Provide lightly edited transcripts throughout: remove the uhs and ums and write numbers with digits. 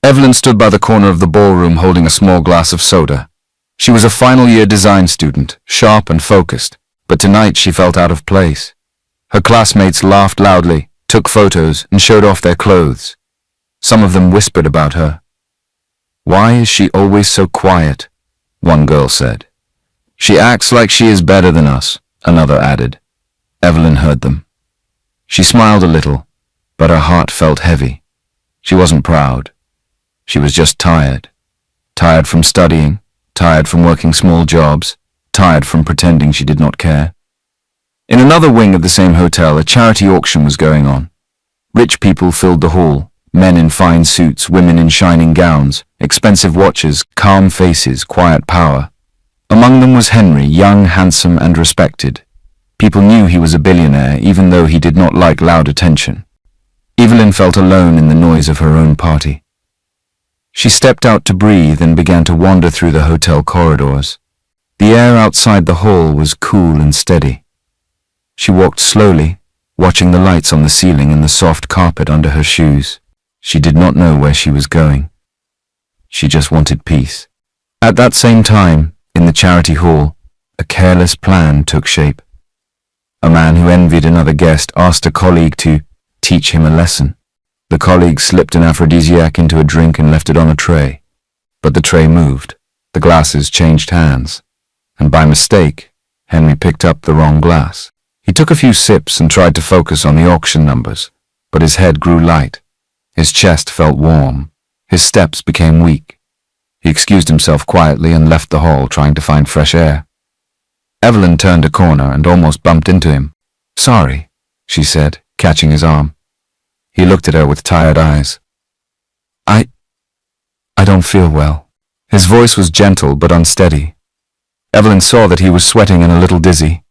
Evelyn stood by the corner of the ballroom holding a small glass of soda. She was a final-year design student, sharp and focused, but tonight she felt out of place. Her classmates laughed loudly, took photos, and showed off their clothes. Some of them whispered about her. "Why is she always so quiet?" one girl said. "She acts like she is better than us," another added. Evelyn heard them. She smiled a little, but her heart felt heavy. She wasn't proud. She was just tired. Tired from studying, tired from working small jobs, tired from pretending she did not care. In another wing of the same hotel, a charity auction was going on. Rich people filled the hall, men in fine suits, women in shining gowns, expensive watches, calm faces, quiet power. Among them was Henry, young, handsome, and respected. People knew he was a billionaire, even though he did not like loud attention. Evelyn felt alone in the noise of her own party. She stepped out to breathe and began to wander through the hotel corridors. The air outside the hall was cool and steady. She walked slowly, watching the lights on the ceiling and the soft carpet under her shoes. She did not know where she was going. She just wanted peace. At that same time, in the charity hall, a careless plan took shape. A man who envied another guest asked a colleague to teach him a lesson. The colleague slipped an aphrodisiac into a drink and left it on a tray. But the tray moved, the glasses changed hands, and by mistake, Henry picked up the wrong glass. He took a few sips and tried to focus on the auction numbers, but his head grew light. His chest felt warm. His steps became weak. He excused himself quietly and left the hall, trying to find fresh air. Evelyn turned a corner and almost bumped into him. "Sorry," she said, catching his arm. He looked at her with tired eyes. I don't feel well." His voice was gentle but unsteady. Evelyn saw that he was sweating and a little dizzy.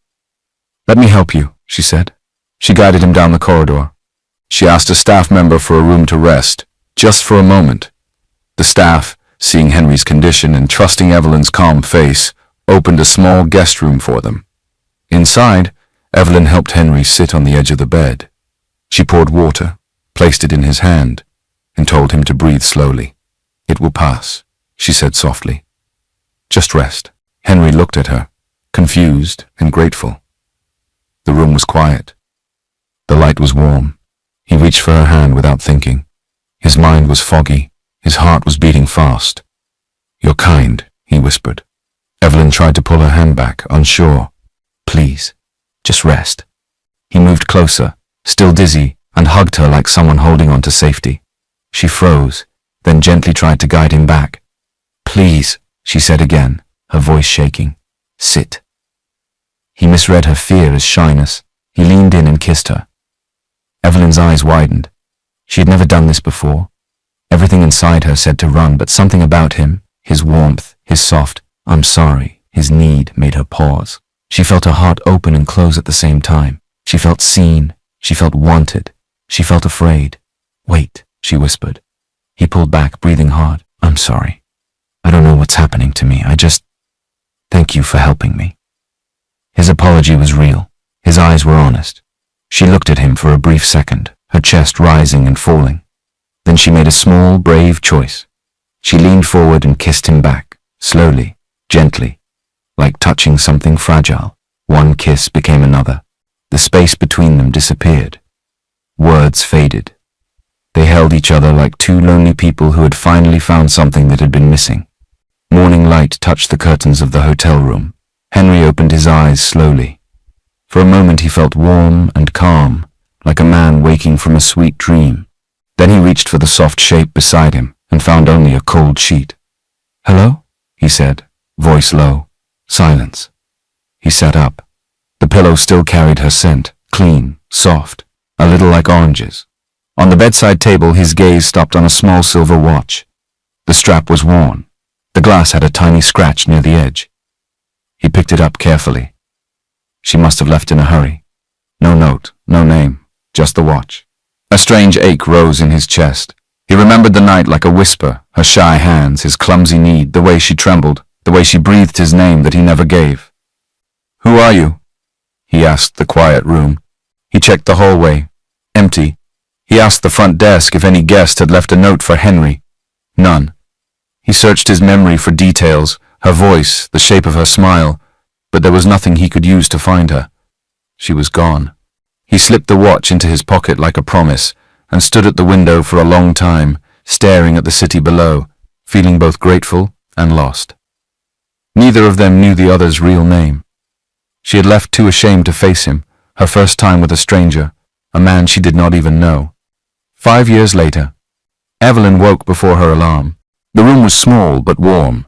"Let me help you," she said. She guided him down the corridor. She asked a staff member for a room to rest, just for a moment. The staff, seeing Henry's condition and trusting Evelyn's calm face, opened a small guest room for them. Inside, Evelyn helped Henry sit on the edge of the bed. She poured water, placed it in his hand, and told him to breathe slowly. "It will pass," she said softly. "Just rest." Henry looked at her, confused and grateful. The room was quiet. The light was warm. He reached for her hand without thinking. His mind was foggy. His heart was beating fast. "You're kind," he whispered. Evelyn tried to pull her hand back, unsure. "Please, just rest." He moved closer, still dizzy, and hugged her like someone holding on to safety. She froze, then gently tried to guide him back. "Please," she said again, her voice shaking. "Sit." He misread her fear as shyness. He leaned in and kissed her. Evelyn's eyes widened. She had never done this before. Everything inside her said to run, but something about him, his warmth, his soft, "I'm sorry," his need, made her pause. She felt her heart open and close at the same time. She felt seen. She felt wanted. She felt afraid. "Wait," she whispered. He pulled back, breathing hard. "I'm sorry. I don't know what's happening to me. Thank you for helping me." His apology was real. His eyes were honest. She looked at him for a brief second, her chest rising and falling. Then she made a small, brave choice. She leaned forward and kissed him back, slowly, gently, like touching something fragile. One kiss became another. The space between them disappeared. Words faded. They held each other like two lonely people who had finally found something that had been missing. Morning light touched the curtains of the hotel room. Henry opened his eyes slowly. For a moment he felt warm and calm, like a man waking from a sweet dream. Then he reached for the soft shape beside him and found only a cold sheet. "Hello?" he said, voice low. Silence. He sat up. The pillow still carried her scent, clean, soft, a little like oranges. On the bedside table, his gaze stopped on a small silver watch. The strap was worn. The glass had a tiny scratch near the edge. He picked it up carefully. She must have left in a hurry. No note, no name, just the watch. A strange ache rose in his chest. He remembered the night like a whisper, her shy hands, his clumsy need, the way she trembled, the way she breathed his name that he never gave. "Who are you?" he asked the quiet room. He checked the hallway. Empty. He asked the front desk if any guest had left a note for Henry. None. He searched his memory for details, her voice, the shape of her smile, but there was nothing he could use to find her. She was gone. He slipped the watch into his pocket like a promise and stood at the window for a long time, staring at the city below, feeling both grateful and lost. Neither of them knew the other's real name. She had left too ashamed to face him, her first time with a stranger, a man she did not even know. 5 years later, Evelyn woke before her alarm. The room was small but warm.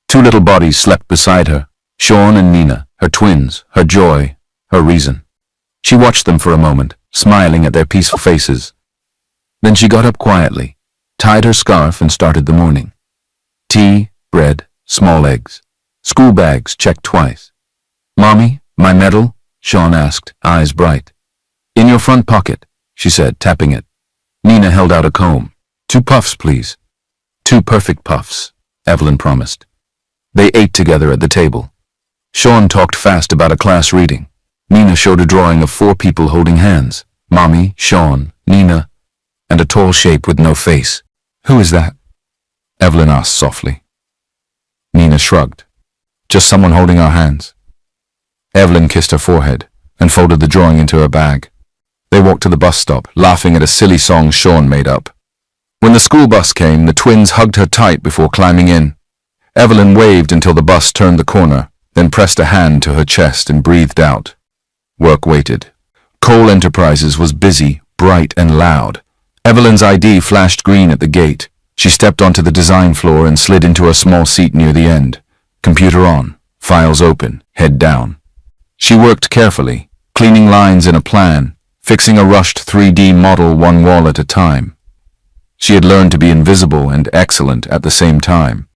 Two little bodies slept beside her, Sean and Nina, her twins, her joy, her reason. She watched them for a moment, smiling at their peaceful faces. Then she got up quietly, tied her scarf and started the morning. Tea, bread, small eggs. School bags checked twice. "Mommy, my medal?" Sean asked, eyes bright. "In your front pocket," she said, tapping it. Nina held out a comb. "2 puffs, please." 2 perfect puffs, Evelyn promised. They ate together at the table. Sean talked fast about a class reading. Nina showed a drawing of 4 people holding hands. Mommy, Sean, Nina, and a tall shape with no face. "Who is that?" Evelyn asked softly. Nina shrugged. "Just someone holding our hands." Evelyn kissed her forehead and folded the drawing into her bag. They walked to the bus stop, laughing at a silly song Sean made up. When the school bus came, the twins hugged her tight before climbing in. Evelyn waved until the bus turned the corner, then pressed a hand to her chest and breathed out. Work waited. Cole Enterprises was busy, bright and loud. Evelyn's ID flashed green at the gate. She stepped onto the design floor and slid into a small seat near the end. Computer on, files open, head down. She worked carefully, cleaning lines in a plan, fixing a rushed 3D model one wall at a time. She had learned to be invisible and excellent at the same time.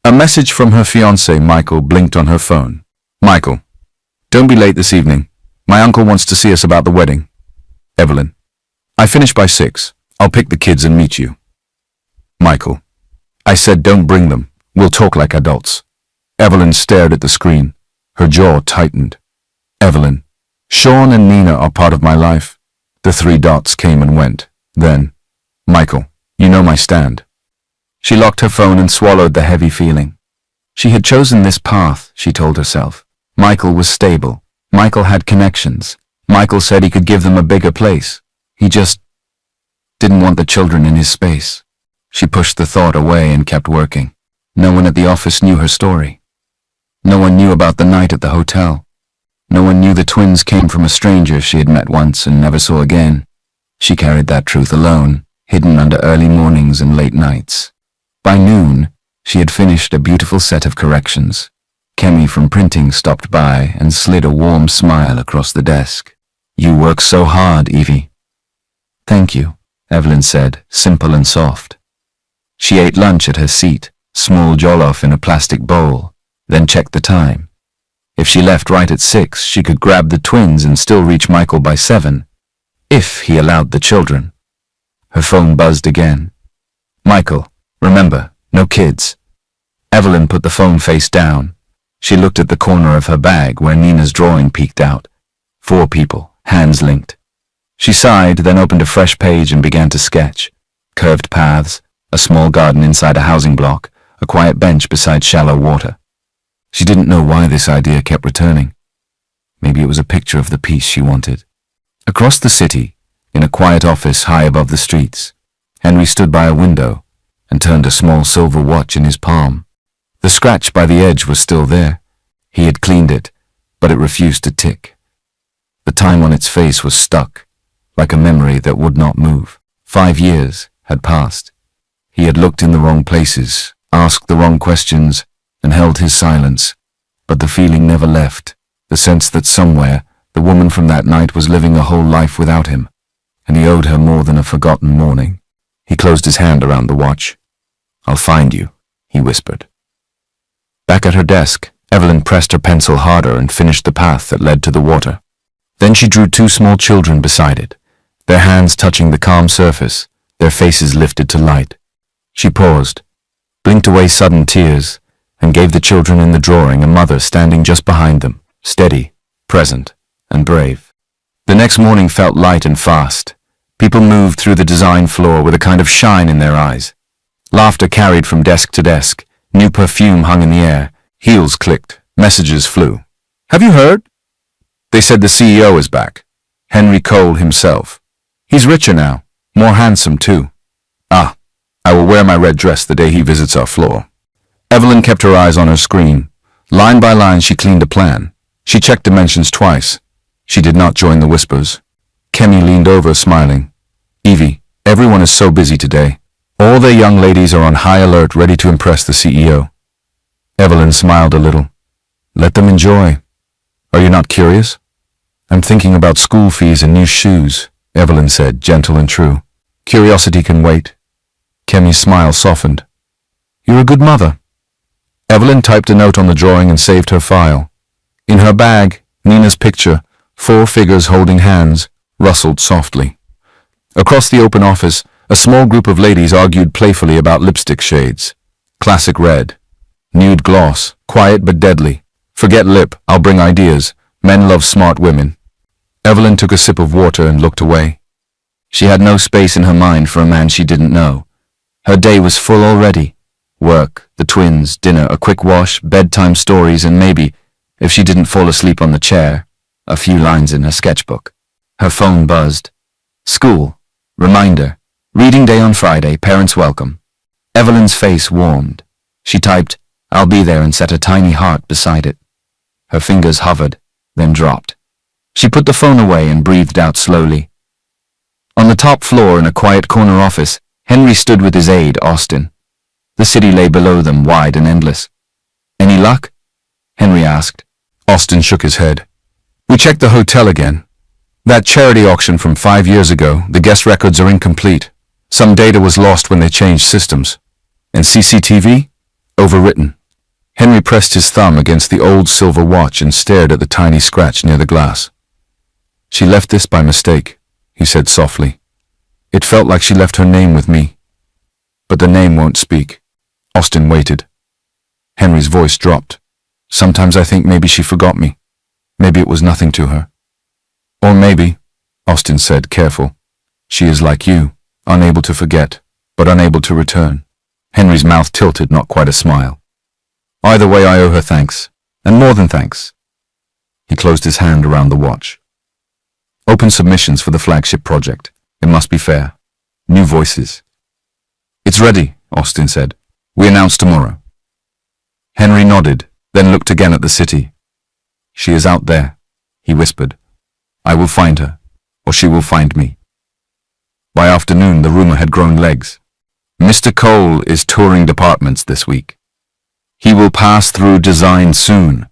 A message from her fiancé, Michael, blinked on her phone. "Michael, don't be late this evening. My uncle wants to see us about the wedding." Evelyn, "I finish by 6. I'll pick the kids and meet you." Michael, "I said don't bring them. We'll talk like adults." Evelyn stared at the screen. Her jaw tightened. Evelyn, "Sean and Nina are part of my life." The 3 dots came and went. Then, "Michael, you know my stand." She locked her phone and swallowed the heavy feeling. She had chosen this path, she told herself. Michael was stable. Michael had connections. Michael said he could give them a bigger place. He just didn't want the children in his space. She pushed the thought away and kept working. No one at the office knew her story. No one knew about the night at the hotel. No one knew the twins came from a stranger she had met once and never saw again. She carried that truth alone, hidden under early mornings and late nights. By noon, she had finished a beautiful set of corrections. Kemi from printing stopped by and slid a warm smile across the desk. "You work so hard, Evie." "Thank you," Evelyn said, simple and soft. She ate lunch at her seat, small jollof in a plastic bowl, then checked the time. If she left right at 6, she could grab the twins and still reach Michael by 7, if he allowed the children. Her phone buzzed again. "Michael, remember, no kids." Evelyn put the phone face down. She looked at the corner of her bag where Nina's drawing peeked out. 4 people, hands linked. She sighed, then opened a fresh page and began to sketch. Curved paths, a small garden inside a housing block, a quiet bench beside shallow water. She didn't know why this idea kept returning. Maybe it was a picture of the peace she wanted. Across the city, in a quiet office high above the streets, Henry stood by a window and turned a small silver watch in his palm. The scratch by the edge was still there. He had cleaned it, but it refused to tick. The time on its face was stuck, like a memory that would not move. 5 years had passed. He had looked in the wrong places, asked the wrong questions, and held his silence, but the feeling never left, the sense that somewhere the woman from that night was living a whole life without him, and he owed her more than a forgotten morning. He closed his hand around the watch. "I'll find you," he whispered. Back at her desk, Evelyn pressed her pencil harder and finished the path that led to the water. Then she drew 2 small children beside it, their hands touching the calm surface, their faces lifted to light. She paused, blinked away sudden tears, and gave the children in the drawing a mother standing just behind them, steady, present, and brave. The next morning felt light and fast. People moved through the design floor with a kind of shine in their eyes. Laughter carried from desk to desk. New perfume hung in the air. Heels clicked. Messages flew. "Have you heard? They said the CEO is back. Henry Cole himself. He's richer now. More handsome, too. Ah, I will wear my red dress the day he visits our floor." Evelyn kept her eyes on her screen. Line by line she cleaned a plan. She checked dimensions twice. She did not join the whispers. Kemi leaned over, smiling. "Evie, everyone is so busy today. All their young ladies are on high alert, ready to impress the CEO." Evelyn smiled a little. "Let them enjoy. Are you not curious?" "I'm thinking about school fees and new shoes," Evelyn said, gentle and true. "Curiosity can wait." Kemi's smile softened. "You're a good mother." Evelyn typed a note on the drawing and saved her file. In her bag, Nina's picture, 4 figures holding hands, rustled softly. Across the open office, a small group of ladies argued playfully about lipstick shades. Classic red. Nude gloss, quiet but deadly. Forget lip, I'll bring ideas. Men love smart women. Evelyn took a sip of water and looked away. She had no space in her mind for a man she didn't know. Her day was full already. Work, the twins, dinner, a quick wash, bedtime stories, and maybe, if she didn't fall asleep on the chair, a few lines in her sketchbook. Her phone buzzed. School. Reminder. Reading day on Friday, parents welcome. Evelyn's face warmed. She typed, "I'll be there," and set a tiny heart beside it. Her fingers hovered, then dropped. She put the phone away and breathed out slowly. On the top floor in a quiet corner office, Henry stood with his aide, Austin. The city lay below them, wide and endless. "Any luck?" Henry asked. Austin shook his head. "We checked the hotel again. That charity auction from 5 years ago, the guest records are incomplete. Some data was lost when they changed systems. And CCTV? Overwritten." Henry pressed his thumb against the old silver watch and stared at the tiny scratch near the glass. "She left this by mistake," he said softly. "It felt like she left her name with me. But the name won't speak." Austin waited. Henry's voice dropped. "Sometimes I think maybe she forgot me. Maybe it was nothing to her. Or maybe," Austin said, careful, "she is like you, unable to forget, but unable to return." Henry's mouth tilted, not quite a smile. "Either way, I owe her thanks, and more than thanks." He closed his hand around the watch. "Open submissions for the flagship project. It must be fair. New voices." "It's ready," Austin said. "We announce tomorrow." Henry nodded, then looked again at the city. "She is out there," he whispered. "I will find her, or she will find me." By afternoon, the rumor had grown legs. "Mr. Cole is touring departments this week. He will pass through design soon.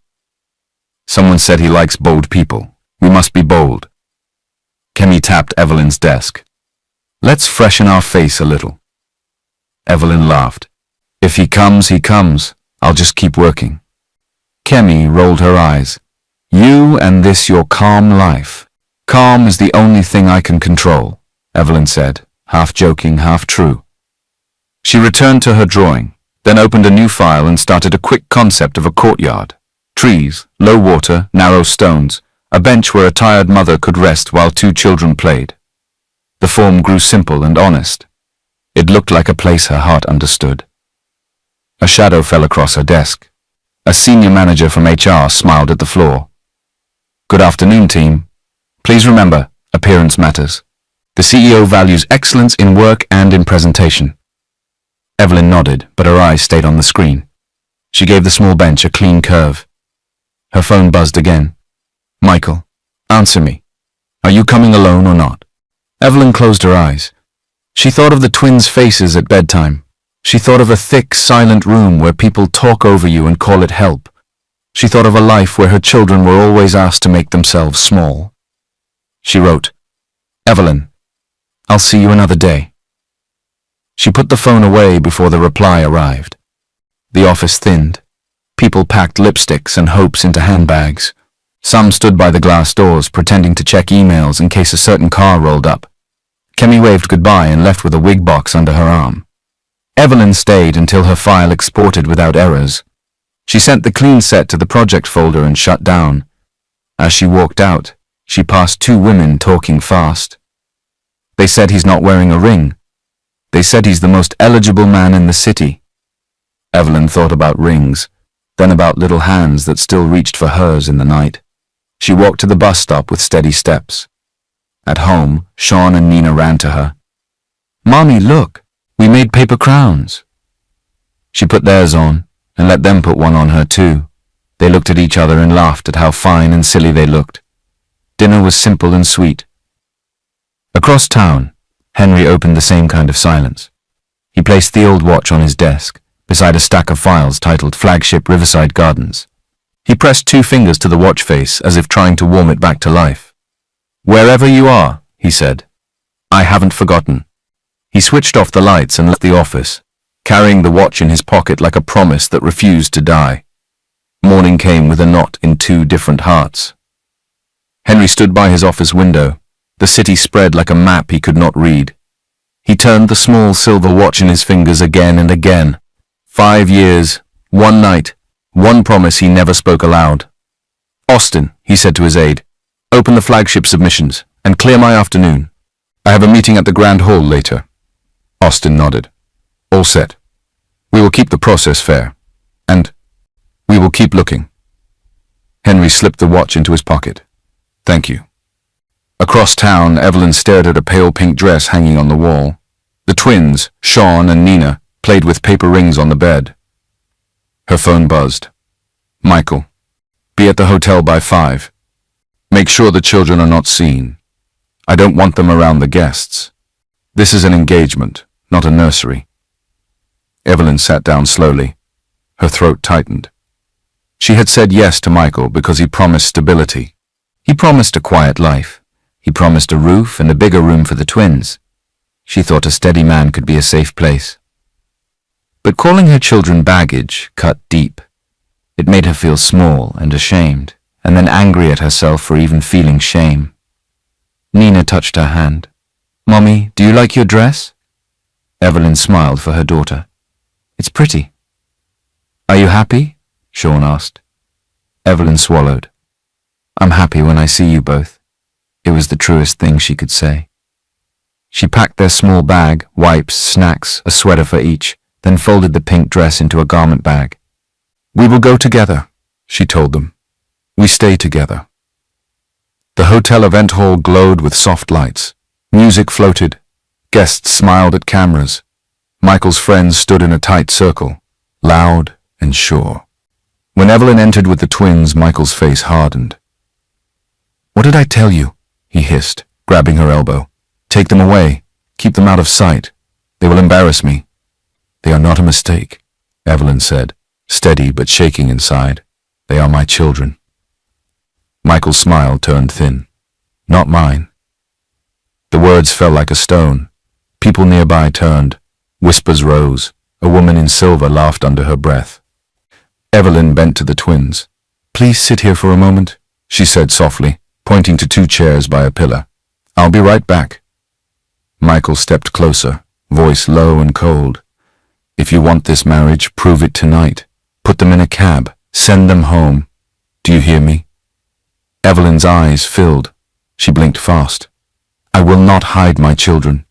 Someone said he likes bold people. We must be bold." Kemi tapped Evelyn's desk. "Let's freshen our face a little." Evelyn laughed. "If he comes, he comes. I'll just keep working." Kemi rolled her eyes. "You and this your calm life. Calm is the only thing I can control," Evelyn said, half joking, half true. She returned to her drawing, then opened a new file and started a quick concept of a courtyard. Trees, low water, narrow stones, a bench where a tired mother could rest while 2 children played. The form grew simple and honest. It looked like a place her heart understood. A shadow fell across her desk. A senior manager from HR smiled at the floor. "Good afternoon, team. Please remember, appearance matters. The CEO values excellence in work and in presentation." Evelyn nodded, but her eyes stayed on the screen. She gave the small bench a clean curve. Her phone buzzed again. "Michael, answer me. Are you coming alone or not?" Evelyn closed her eyes. She thought of the twins' faces at bedtime. She thought of a thick, silent room where people talk over you and call it help. She thought of a life where her children were always asked to make themselves small. She wrote, "Evelyn, I'll see you another day." She put the phone away before the reply arrived. The office thinned. People packed lipsticks and hopes into handbags. Some stood by the glass doors pretending to check emails in case a certain car rolled up. Kemi waved goodbye and left with a wig box under her arm. Evelyn stayed until her file exported without errors. She sent the clean set to the project folder and shut down. As she walked out, she passed 2 women talking fast. They said he's not wearing a ring. They said he's the most eligible man in the city. Evelyn thought about rings, then about little hands that still reached for hers in the night. She walked to the bus stop with steady steps. At home, Sean and Nina ran to her. "Mommy, look, we made paper crowns." She put theirs on and let them put one on her too. They looked at each other and laughed at how fine and silly they looked. Dinner was simple and sweet. Across town, Henry opened the same kind of silence. He placed the old watch on his desk, beside a stack of files titled Flagship Riverside Gardens. He pressed 2 fingers to the watch face as if trying to warm it back to life. "Wherever you are," he said, "I haven't forgotten." He switched off the lights and left the office, carrying the watch in his pocket like a promise that refused to die. Morning came with a knot in 2 different hearts. Henry stood by his office window, the city spread like a map he could not read. He turned the small silver watch in his fingers again and again. 5 years, 1 night, 1 promise he never spoke aloud. "Austin," he said to his aide, "open the flagship submissions and clear my afternoon. I have a meeting at the Grand Hall later." Austin nodded. "All set. We will keep the process fair. And we will keep looking." Henry slipped the watch into his pocket. "Thank you." Across town, Evelyn stared at a pale pink dress hanging on the wall. The twins, Sean and Nina, played with paper rings on the bed. Her phone buzzed. "Michael, be at the hotel by 5. Make sure the children are not seen. I don't want them around the guests. This is an engagement, not a nursery." Evelyn sat down slowly. Her throat tightened. She had said yes to Michael because he promised stability. He promised a quiet life. He promised a roof and a bigger room for the twins. She thought a steady man could be a safe place. But calling her children baggage cut deep. It made her feel small and ashamed, and then angry at herself for even feeling shame. Nina touched her hand. "Mommy, do you like your dress?" Evelyn smiled for her daughter. "It's pretty." "Are you happy?" Sean asked. Evelyn swallowed. "I'm happy when I see you both." It was the truest thing she could say. She packed their small bag, wipes, snacks, a sweater for each, then folded the pink dress into a garment bag. "We will go together," she told them. "We stay together." The hotel event hall glowed with soft lights. Music floated. Guests smiled at cameras. Michael's friends stood in a tight circle, loud and sure. When Evelyn entered with the twins, Michael's face hardened. "What did I tell you?" he hissed, grabbing her elbow. "Take them away. Keep them out of sight. They will embarrass me." "They are not a mistake," Evelyn said, steady but shaking inside. "They are my children." Michael's smile turned thin. "Not mine." The words fell like a stone. People nearby turned. Whispers rose. A woman in silver laughed under her breath. Evelyn bent to the twins. "Please sit here for a moment," she said softly, pointing to 2 chairs by a pillar. "I'll be right back." Michael stepped closer, voice low and cold. "If you want this marriage, prove it tonight. Put them in a cab. Send them home. Do you hear me?" Evelyn's eyes filled. She blinked fast. "I will not hide my children."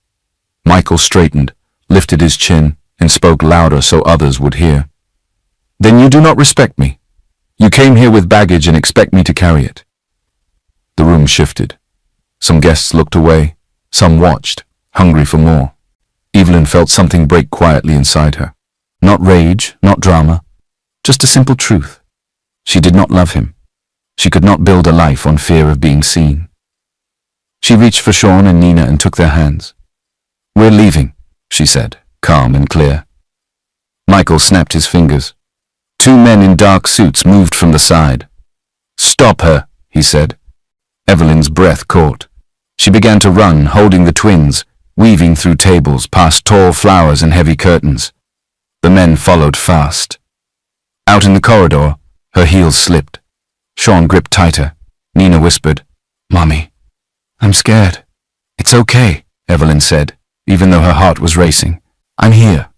Michael straightened, lifted his chin, and spoke louder so others would hear. "Then you do not respect me. You came here with baggage and expect me to carry it." The room shifted. Some guests looked away. Some watched, hungry for more. Evelyn felt something break quietly inside her. Not rage, not drama, just a simple truth. She did not love him. She could not build a life on fear of being seen. She reached for Sean and Nina and took their hands. "We're leaving," she said, calm and clear. Michael snapped his fingers. 2 men in dark suits moved from the side. "Stop her," he said. Evelyn's breath caught. She began to run, holding the twins, weaving through tables, past tall flowers and heavy curtains. The men followed fast. Out in the corridor, her heels slipped. Sean gripped tighter. Nina whispered, "Mommy, I'm scared." "It's okay," Evelyn said, even though her heart was racing. I'm here."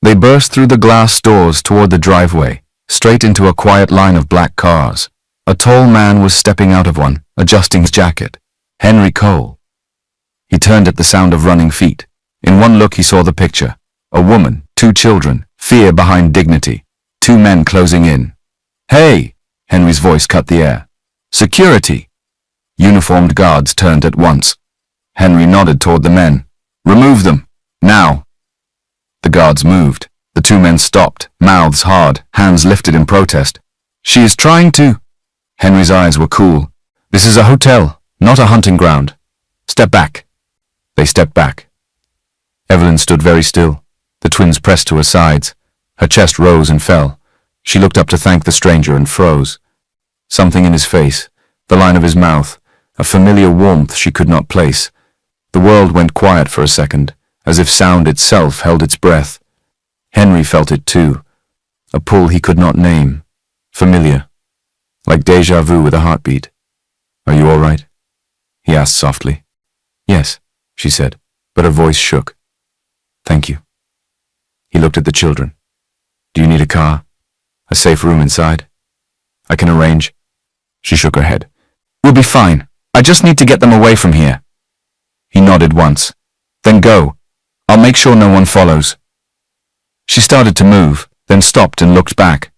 They burst through the glass doors toward the driveway, straight into a quiet line of black cars. A tall man was stepping out of one, adjusting his jacket. Henry Cole. He turned at the sound of running feet. In one look he saw the picture. A woman, 2 children, fear behind dignity, 2 men closing in. "Hey!" Henry's voice cut the air. "Security!" Uniformed guards turned at once. Henry nodded toward the men. "Remove them! Now!" The guards moved. The 2 men stopped, mouths hard, hands lifted in protest. "She is trying to—" Henry's eyes were cool. "This is a hotel, not a hunting ground. Step back." They stepped back. Evelyn stood very still. The twins pressed to her sides. Her chest rose and fell. She looked up to thank the stranger and froze. Something in his face, the line of his mouth, a familiar warmth she could not place. The world went quiet for a second, as if sound itself held its breath. Henry felt it too, a pull he could not name, familiar, like déjà vu with a heartbeat. "Are you all right?" he asked softly. "Yes," she said, but her voice shook. "Thank you." He looked at the children. "Do you need a car? A safe room inside? I can arrange." She shook her head. "We'll be fine. I just need to get them away from here." He nodded once. "Then go. I'll make sure no one follows." She started to move, then stopped and looked back.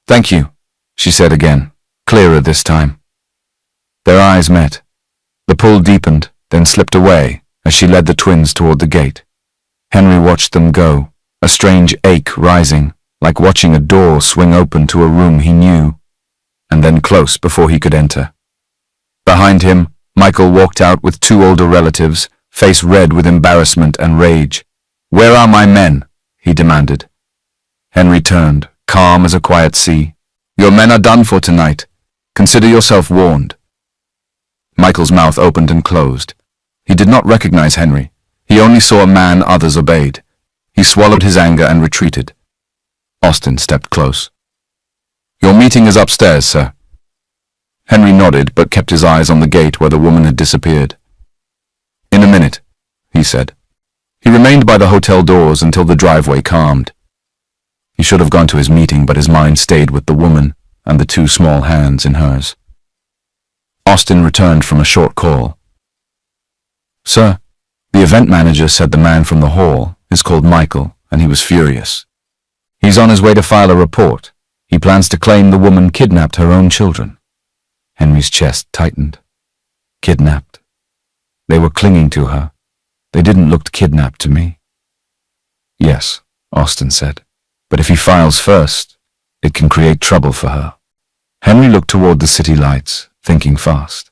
"Thank you," she said again, clearer this time. Their eyes met. The pull deepened, then slipped away as she led the twins toward the gate. Henry watched them go, a strange ache rising, like watching a door swing open to a room he knew, and then close before he could enter. Behind him, Michael walked out with 2 older relatives, face red with embarrassment and rage. "Where are my men?" he demanded. Henry turned, calm as a quiet sea. "Your men are done for tonight. Consider yourself warned." Michael's mouth opened and closed. He did not recognize Henry. He only saw a man others obeyed. He swallowed his anger and retreated. Austin stepped close. "Your meeting is upstairs, sir." Henry nodded but kept his eyes on the gate where the woman had disappeared. "In a minute," he said. He remained by the hotel doors until the driveway calmed. He should have gone to his meeting, but his mind stayed with the woman and the 2 small hands in hers. Austin returned from a short call. "Sir, the event manager said the man from the hall is called Michael, and he was furious. He's on his way to file a report. He plans to claim the woman kidnapped her own children." Henry's chest tightened. Kidnapped. They were clinging to her. They didn't look kidnapped to me. "Yes," Austin said, "but if he files first, it can create trouble for her." Henry looked toward the city lights, thinking fast.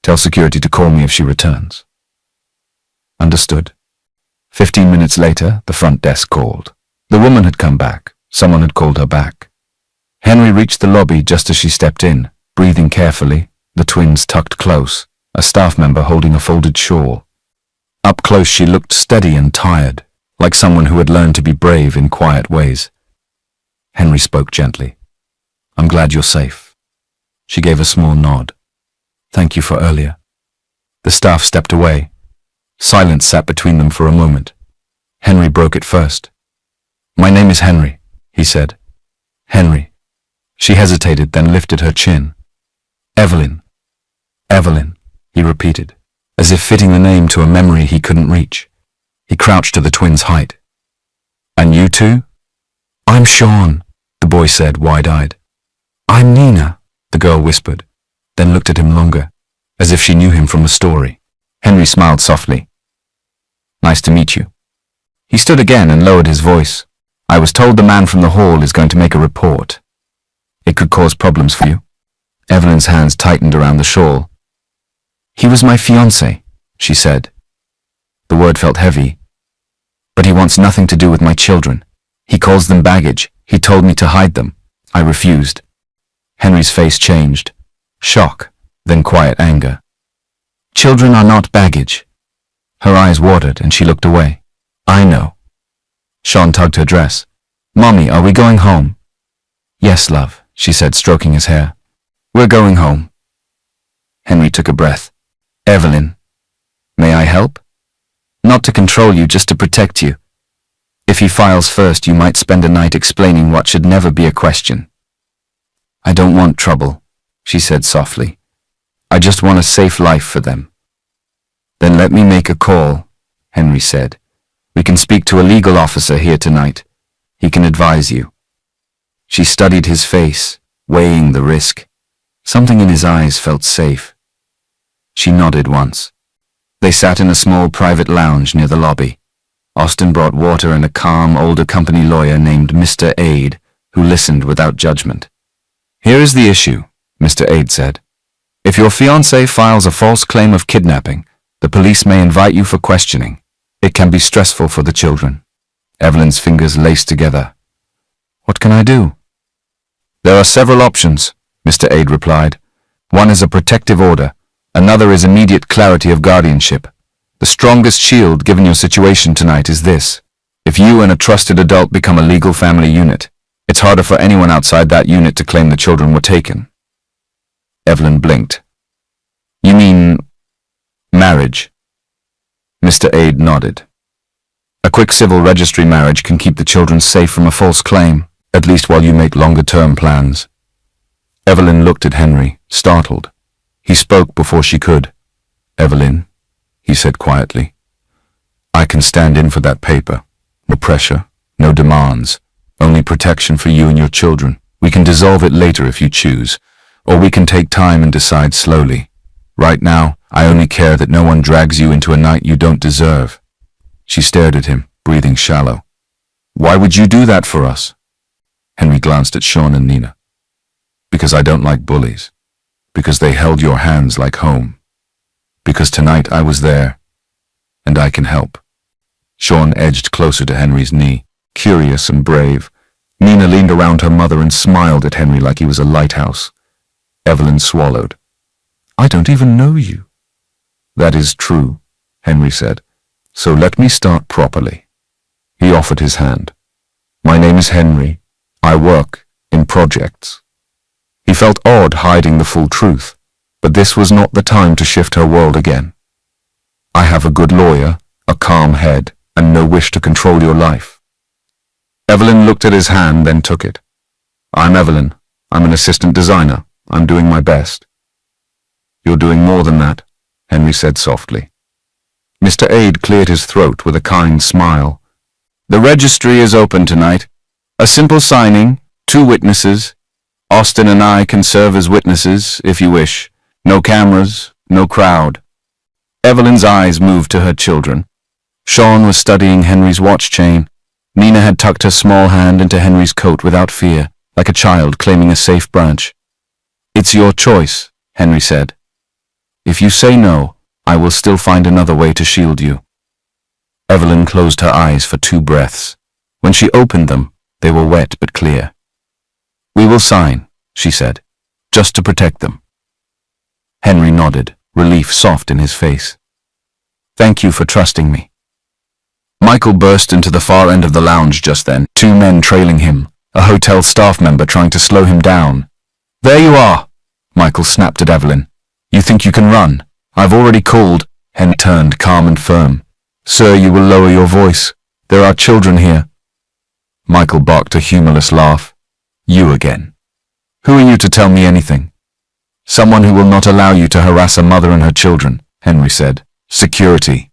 "Tell security to call me if she returns." Understood. 15 minutes later, the front desk called. The woman had come back. Someone had called her back. Henry reached the lobby just as she stepped in, breathing carefully, the twins tucked close, a staff member holding a folded shawl. Up close she looked steady and tired, like someone who had learned to be brave in quiet ways. Henry spoke gently. "I'm glad you're safe." She gave a small nod. "Thank you for earlier." The staff stepped away. Silence sat between them for a moment. Henry broke it first. "My name is Henry," he said. "Henry." She hesitated, then lifted her chin. "Evelyn." "Evelyn," he repeated, as if fitting the name to a memory he couldn't reach. He crouched to the twins' height. "And you two?" "I'm Sean," the boy said, wide-eyed. "I'm Nina," the girl whispered, then looked at him longer, as if she knew him from a story. Henry smiled softly. "Nice to meet you." He stood again and lowered his voice. "I was told the man from the hall is going to make a report. It could cause problems for you." Evelyn's hands tightened around the shawl. "He was my fiancé," she said. The word felt heavy. "But he wants nothing to do with my children. He calls them baggage. He told me to hide them." I refused. Henry's face changed. Shock, then quiet anger. "Children are not baggage." Her eyes watered and she looked away. "I know." Sean tugged her dress. "Mommy, are we going home?" "Yes, love," she said, stroking his hair. "We're going home." Henry took a breath. "Evelyn, may I help?" "Not to control you, just to protect you. If he files first, you might spend a night explaining what should never be a question." "I don't want trouble," she said softly. "I just want a safe life for them." "Then let me make a call." Henry said. "We can speak to a legal officer here tonight. He can advise you." She studied his face, weighing the risk. Something in his eyes felt safe. She nodded once. They sat in a small private lounge near the lobby. Austin brought water and a calm, older company lawyer named Mr. Aid, who listened without judgment. "Here is the issue," Mr. Aid said. "If your fiancé files a false claim of kidnapping, the police may invite you for questioning. It can be stressful for the children." Evelyn's fingers laced together. "What can I do?" "There are several options," Mr. Aid replied. "One is a protective order. Another is immediate clarity of guardianship. The strongest shield given your situation tonight is this. If you and a trusted adult become a legal family unit, it's harder for anyone outside that unit to claim the children were taken." Evelyn blinked. "You mean marriage?" Mr. Aid nodded. "A quick civil registry marriage can keep the children safe from a false claim, at least while you make longer-term plans." Evelyn looked at Henry, startled. He spoke before she could. "Evelyn," he said quietly, "I can stand in for that paper. No pressure, no demands, only protection for you and your children. We can dissolve it later if you choose, or we can take time and decide slowly. Right now, I only care that no one drags you into a night you don't deserve." She stared at him, breathing shallow. "Why would you do that for us?" Henry glanced at Sean and Nina. "Because I don't like bullies. Because they held your hands like home. Because tonight I was there, and I can help." Sean edged closer to Henry's knee, curious and brave. Nina leaned around her mother and smiled at Henry like he was a lighthouse. Evelyn swallowed. "I don't even know you." "That is true," Henry said. "So let me start properly." He offered his hand. "My name is Henry. I work in projects." He felt odd hiding the full truth, but this was not the time to shift her world again. "I have a good lawyer, a calm head, and no wish to control your life." Evelyn looked at his hand, then took it. "I'm Evelyn. I'm an assistant designer. I'm doing my best." "You're doing more than that," Henry said softly. Mr. Aid cleared his throat with a kind smile. "The registry is open tonight. A simple signing, 2 witnesses. Austin and I can serve as witnesses, if you wish. No cameras, no crowd." Evelyn's eyes moved to her children. Sean was studying Henry's watch chain. Nina had tucked her small hand into Henry's coat without fear, like a child claiming a safe branch. "It's your choice," Henry said. "If you say no, I will still find another way to shield you." Evelyn closed her eyes for 2 breaths. When she opened them, they were wet but clear. "We will sign," she said, "just to protect them." Henry nodded, relief soft in his face. "Thank you for trusting me." Michael burst into the far end of the lounge just then, 2 men trailing him, a hotel staff member trying to slow him down. "There you are," Michael snapped at Evelyn. "You think you can run? I've already called." Henry turned, calm and firm. "Sir, you will lower your voice. There are children here." Michael barked a humorless laugh. "You again. Who are you to tell me anything?" "Someone who will not allow you to harass a mother and her children," Henry said. "Security."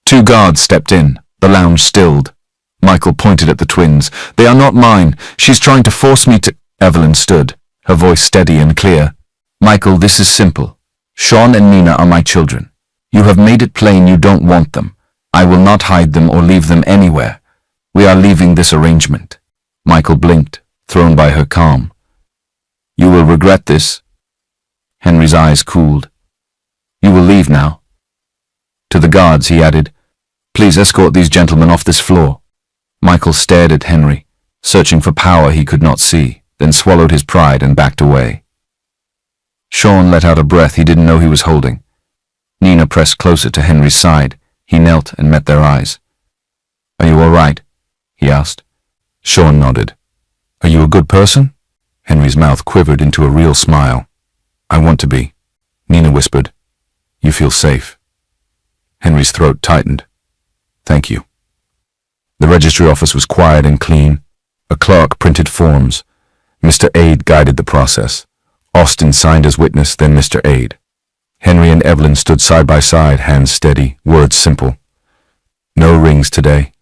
2 guards stepped in. The lounge stilled. Michael pointed at the twins. "They are not mine. She's trying to force me to—" Evelyn stood, her voice steady and clear. "Michael, this is simple. Sean and Nina are my children. You have made it plain you don't want them. I will not hide them or leave them anywhere. We are leaving this arrangement." Michael blinked, thrown by her calm. "You will regret this." Henry's eyes cooled. "You will leave now." To the guards he added, "Please escort these gentlemen off this floor." Michael stared at Henry, searching for power he could not see, then swallowed his pride and backed away. Sean let out a breath he didn't know he was holding. Nina pressed closer to Henry's side. He knelt and met their eyes. "Are you all right?" he asked. Sean nodded. "Are you a good person?" Henry's mouth quivered into a real smile. "I want to be," Nina whispered. "You feel safe." Henry's throat tightened. "Thank you." The registry office was quiet and clean. A clerk printed forms. Mr. Aid guided the process. Austin signed as witness, then Mr. Aid. Henry and Evelyn stood side by side, hands steady, words simple. No rings today,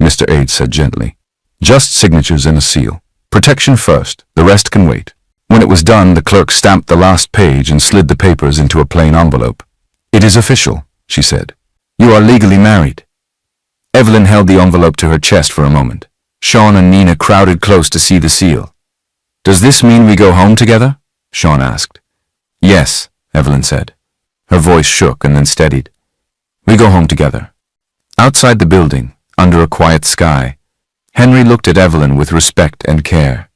Mr. Aide said gently. Just signatures and a seal. Protection first, the rest can wait. When it was done, the clerk stamped the last page and slid the papers into a plain envelope. It is official, she said. You are legally married. Evelyn held the envelope to her chest for a moment. Sean and Nina crowded close to see the seal. Does this mean we go home together? Sean asked. Yes, Evelyn said. Her voice shook and then steadied. We go home together. Outside the building, under a quiet sky, Henry looked at Evelyn with respect and care.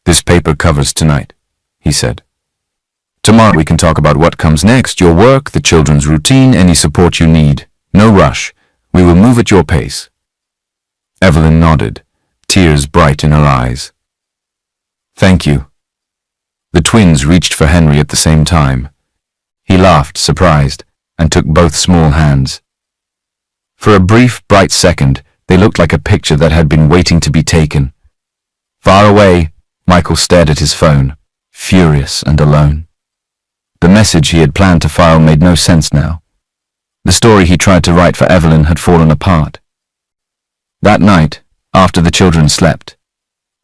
This paper covers tonight, he said. Tomorrow we can talk about what comes next, your work, the children's routine, any support you need. No rush. We will move at your pace. Evelyn nodded, tears bright in her eyes. Thank you. The twins reached for Henry at the same time. He laughed, surprised, and took both small hands. For a brief, bright second, they looked like a picture that had been waiting to be taken. Far away, Michael stared at his phone, furious and alone. The message he had planned to file made no sense now. The story he tried to write for Evelyn had fallen apart. That night, after the children slept,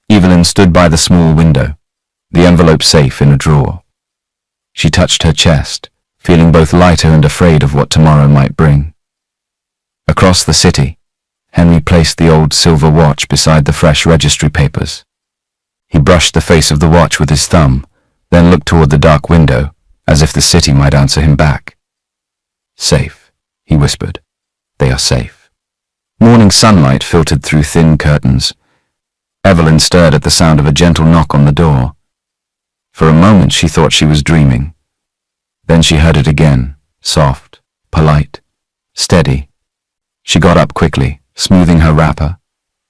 Evelyn stood by the small window, the envelope safe in a drawer. She touched her chest, feeling both lighter and afraid of what tomorrow might bring. Across the city, Henry placed the old silver watch beside the fresh registry papers. He brushed the face of the watch with his thumb, then looked toward the dark window, as if the city might answer him back. Safe, he whispered. They are safe. Morning sunlight filtered through thin curtains. Evelyn stirred at the sound of a gentle knock on the door. For a moment she thought she was dreaming. Then she heard it again, soft, polite, steady. She got up quickly, smoothing her wrapper,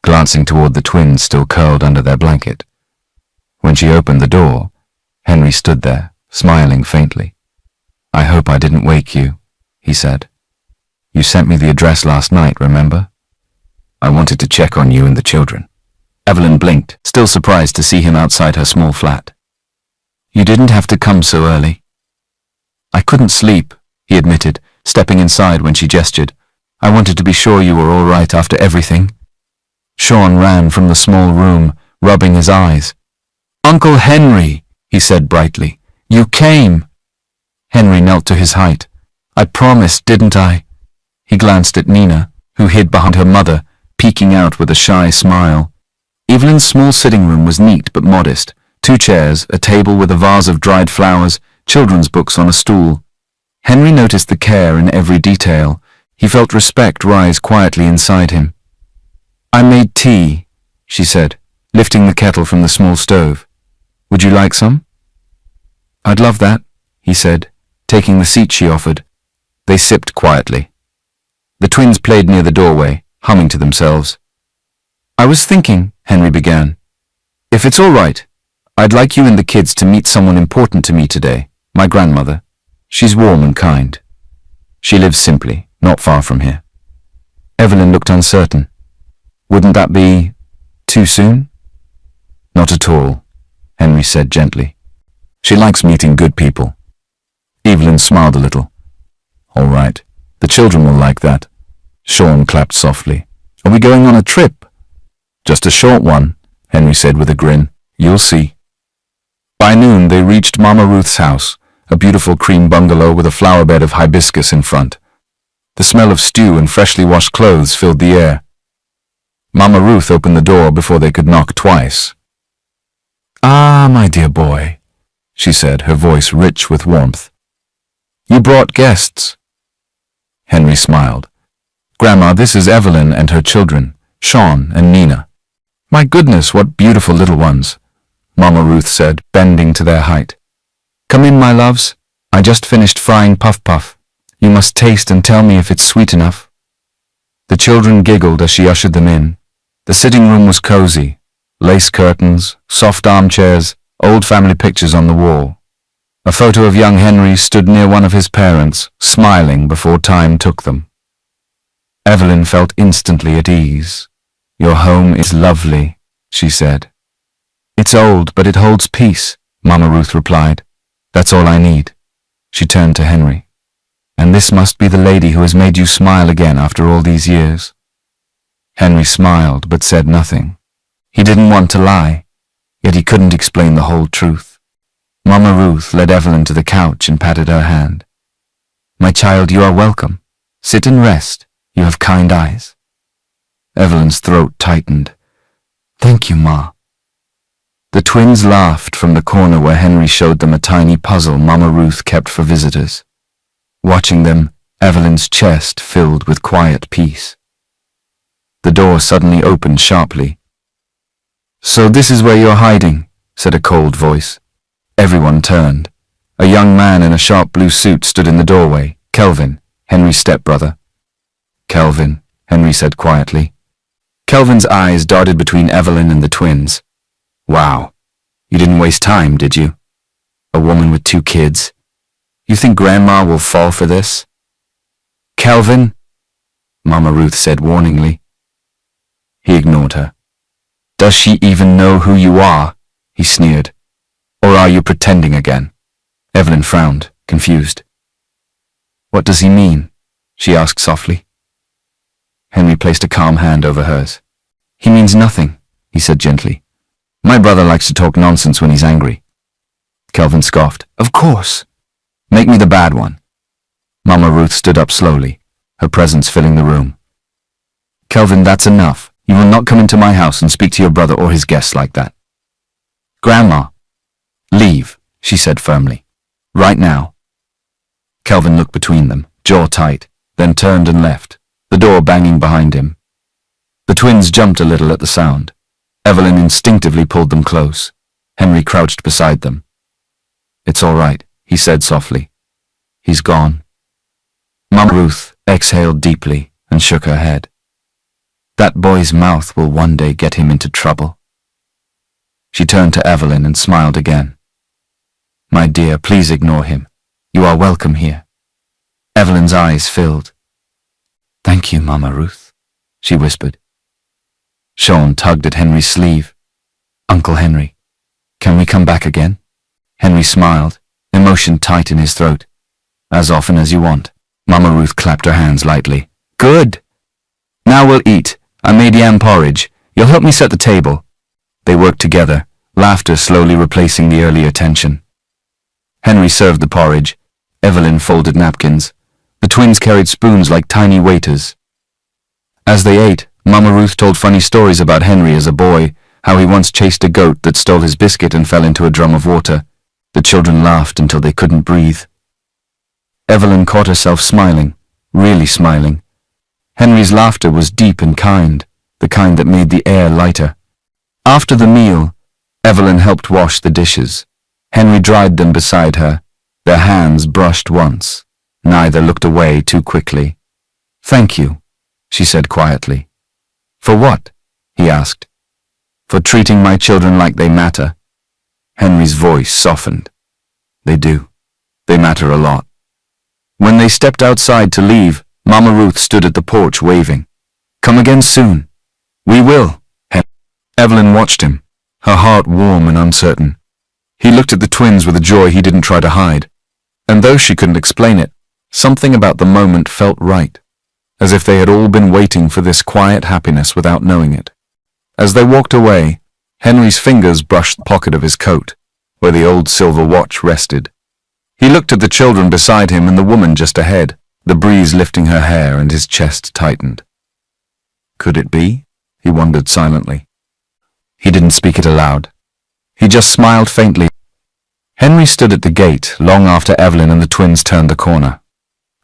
glancing toward the twins still curled under their blanket. When she opened the door, Henry stood there, smiling faintly. I hope I didn't wake you, he said. You sent me the address last night, remember? I wanted to check on you and the children. Evelyn blinked, still surprised to see him outside her small flat. You didn't have to come so early. I couldn't sleep, he admitted, stepping inside when she gestured. I wanted to be sure you were all right after everything. Sean ran from the small room, rubbing his eyes. Uncle Henry, he said brightly. You came. Henry knelt to his height. I promised, didn't I? He glanced at Nina, who hid behind her mother, peeking out with a shy smile. Evelyn's small sitting room was neat but modest. 2 chairs, a table with a vase of dried flowers, children's books on a stool. Henry noticed the care in every detail. He felt respect rise quietly inside him. I made tea, she said, lifting the kettle from the small stove. Would you like some? I'd love that, he said, taking the seat she offered. They sipped quietly. The twins played near the doorway, humming to themselves. I was thinking, Henry began. If it's all right, I'd like you and the kids to meet someone important to me today, my grandmother. She's warm and kind. She lives simply, not far from here. Evelyn looked uncertain. Wouldn't that be too soon? Not at all, Henry said gently. She likes meeting good people. Evelyn smiled a little. All right, the children will like that. Sean clapped softly. Are we going on a trip? Just a short one, Henry said with a grin. You'll see. By noon they reached Mama Ruth's house, a beautiful cream bungalow with a flower bed of hibiscus in front. The smell of stew and freshly washed clothes filled the air. Mama Ruth opened the door before they could knock twice. Ah, my dear boy, she said, her voice rich with warmth. You brought guests. Henry smiled. Grandma, this is Evelyn and her children, Sean and Nina. My goodness, what beautiful little ones, Mama Ruth said, bending to their height. Come in, my loves. I just finished frying puff puff. You must taste and tell me if it's sweet enough. The children giggled as she ushered them in. The sitting room was cozy. Lace curtains, soft armchairs, old family pictures on the wall. A photo of young Henry stood near one of his parents, smiling before time took them. Evelyn felt instantly at ease. Your home is lovely, she said. It's old, but it holds peace, Mama Ruth replied. That's all I need. She turned to Henry. And this must be the lady who has made you smile again after all these years. Henry smiled but said nothing. He didn't want to lie, yet he couldn't explain the whole truth. Mama Ruth led Evelyn to the couch and patted her hand. My child, you are welcome. Sit and rest. You have kind eyes. Evelyn's throat tightened. Thank you, Ma. The twins laughed from the corner where Henry showed them a tiny puzzle Mama Ruth kept for visitors. Watching them, Evelyn's chest filled with quiet peace. The door suddenly opened sharply. So this is where you're hiding, said a cold voice. Everyone turned. A young man in a sharp blue suit stood in the doorway. Kelvin, Henry's stepbrother. Kelvin, Henry said quietly. Kelvin's eyes darted between Evelyn and the twins. Wow, you didn't waste time, did you? A woman with 2 kids. You think Grandma will fall for this? Kelvin, Mama Ruth said warningly. He ignored her. Does she even know who you are? He sneered. Or are you pretending again? Evelyn frowned, confused. What does he mean? She asked softly. Henry placed a calm hand over hers. He means nothing, he said gently. My brother likes to talk nonsense when he's angry. Kelvin scoffed. Of course. Make me the bad one. Mama Ruth stood up slowly, her presence filling the room. Kelvin, that's enough. You will not come into my house and speak to your brother or his guests like that. Grandma. Leave, she said firmly. Right now. Kelvin looked between them, jaw tight, then turned and left, the door banging behind him. The twins jumped a little at the sound. Evelyn instinctively pulled them close. Henry crouched beside them. It's all right, he said softly. He's gone. Mama Ruth exhaled deeply and shook her head. That boy's mouth will one day get him into trouble. She turned to Evelyn and smiled again. My dear, please ignore him. You are welcome here. Evelyn's eyes filled. Thank you, Mama Ruth, she whispered. Sean tugged at Henry's sleeve. Uncle Henry, can we come back again? Henry smiled, emotion tight in his throat. As often as you want. Mama Ruth clapped her hands lightly. Good. Now we'll eat. I made yam porridge. You'll help me set the table. They worked together, laughter slowly replacing the earlier tension. Henry served the porridge. Evelyn folded napkins. The twins carried spoons like tiny waiters. As they ate, Mama Ruth told funny stories about Henry as a boy, how he once chased a goat that stole his biscuit and fell into a drum of water. The children laughed until they couldn't breathe. Evelyn caught herself smiling, really smiling. Henry's laughter was deep and kind, the kind that made the air lighter. After the meal, Evelyn helped wash the dishes. Henry dried them beside her. Their hands brushed once. Neither looked away too quickly. Thank you, she said quietly. For what? He asked. For treating my children like they matter. Henry's voice softened. They do. They matter a lot. When they stepped outside to leave, Mama Ruth stood at the porch waving. Come again soon. We will. Evelyn watched him, her heart warm and uncertain. He looked at the twins with a joy he didn't try to hide. And though she couldn't explain it, something about the moment felt right, as if they had all been waiting for this quiet happiness without knowing it. As they walked away, Henry's fingers brushed the pocket of his coat, where the old silver watch rested. He looked at the children beside him and the woman just ahead, the breeze lifting her hair, and his chest tightened. Could it be? He wondered silently. He didn't speak it aloud. He just smiled faintly. Henry stood at the gate long after Evelyn and the twins turned the corner.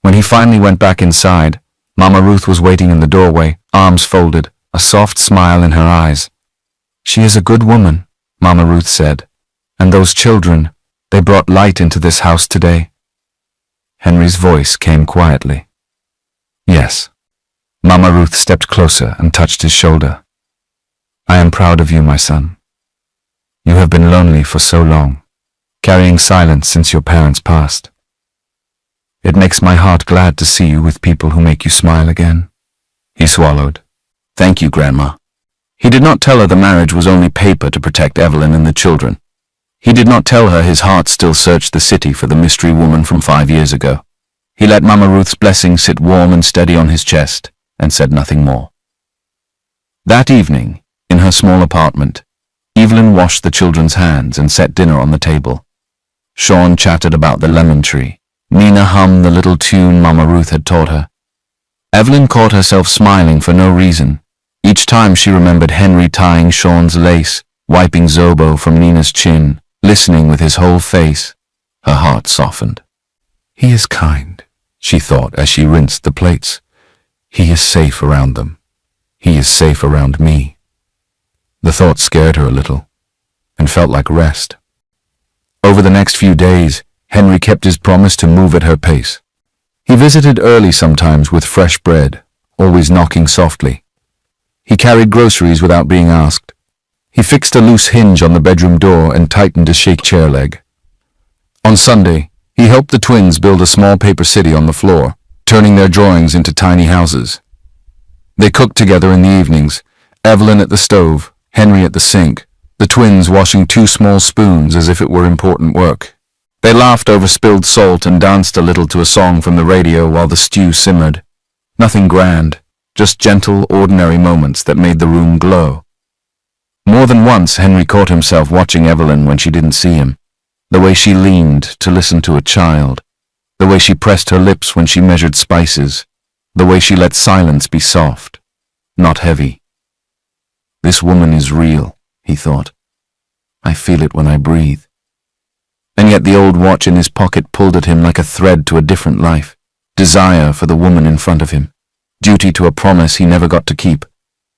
When he finally went back inside, Mama Ruth was waiting in the doorway, arms folded, a soft smile in her eyes. She is a good woman, Mama Ruth said, and those children, they brought light into this house today. Henry's voice came quietly. Yes. Mama Ruth stepped closer and touched his shoulder. I am proud of you, my son. You have been lonely for so long, carrying silence since your parents passed. It makes my heart glad to see you with people who make you smile again. He swallowed. Thank you, Grandma. He did not tell her the marriage was only paper to protect Evelyn and the children. He did not tell her his heart still searched the city for the mystery woman from 5 years ago. He let Mama Ruth's blessing sit warm and steady on his chest and said nothing more. That evening, in her small apartment, Evelyn washed the children's hands and set dinner on the table. Sean chatted about the lemon tree. Nina hummed the little tune Mama Ruth had taught her. Evelyn caught herself smiling for no reason. Each time she remembered Henry tying Sean's lace, wiping Zobo from Nina's chin, listening with his whole face, her heart softened. He is kind, she thought as she rinsed the plates. He is safe around them. He is safe around me. The thought scared her a little, and felt like rest. Over the next few days, Henry kept his promise to move at her pace. He visited early sometimes with fresh bread, always knocking softly. He carried groceries without being asked. He fixed a loose hinge on the bedroom door and tightened a shake chair leg. On Sunday, he helped the twins build a small paper city on the floor, turning their drawings into tiny houses. They cooked together in the evenings, Evelyn at the stove, Henry at the sink, the twins washing 2 small spoons as if it were important work. They laughed over spilled salt and danced a little to a song from the radio while the stew simmered. Nothing grand, just gentle, ordinary moments that made the room glow. More than once Henry caught himself watching Evelyn when she didn't see him. The way she leaned to listen to a child. The way she pressed her lips when she measured spices. The way she let silence be soft, not heavy. This woman is real, he thought. I feel it when I breathe. And yet the old watch in his pocket pulled at him like a thread to a different life. Desire for the woman in front of him. Duty to a promise he never got to keep.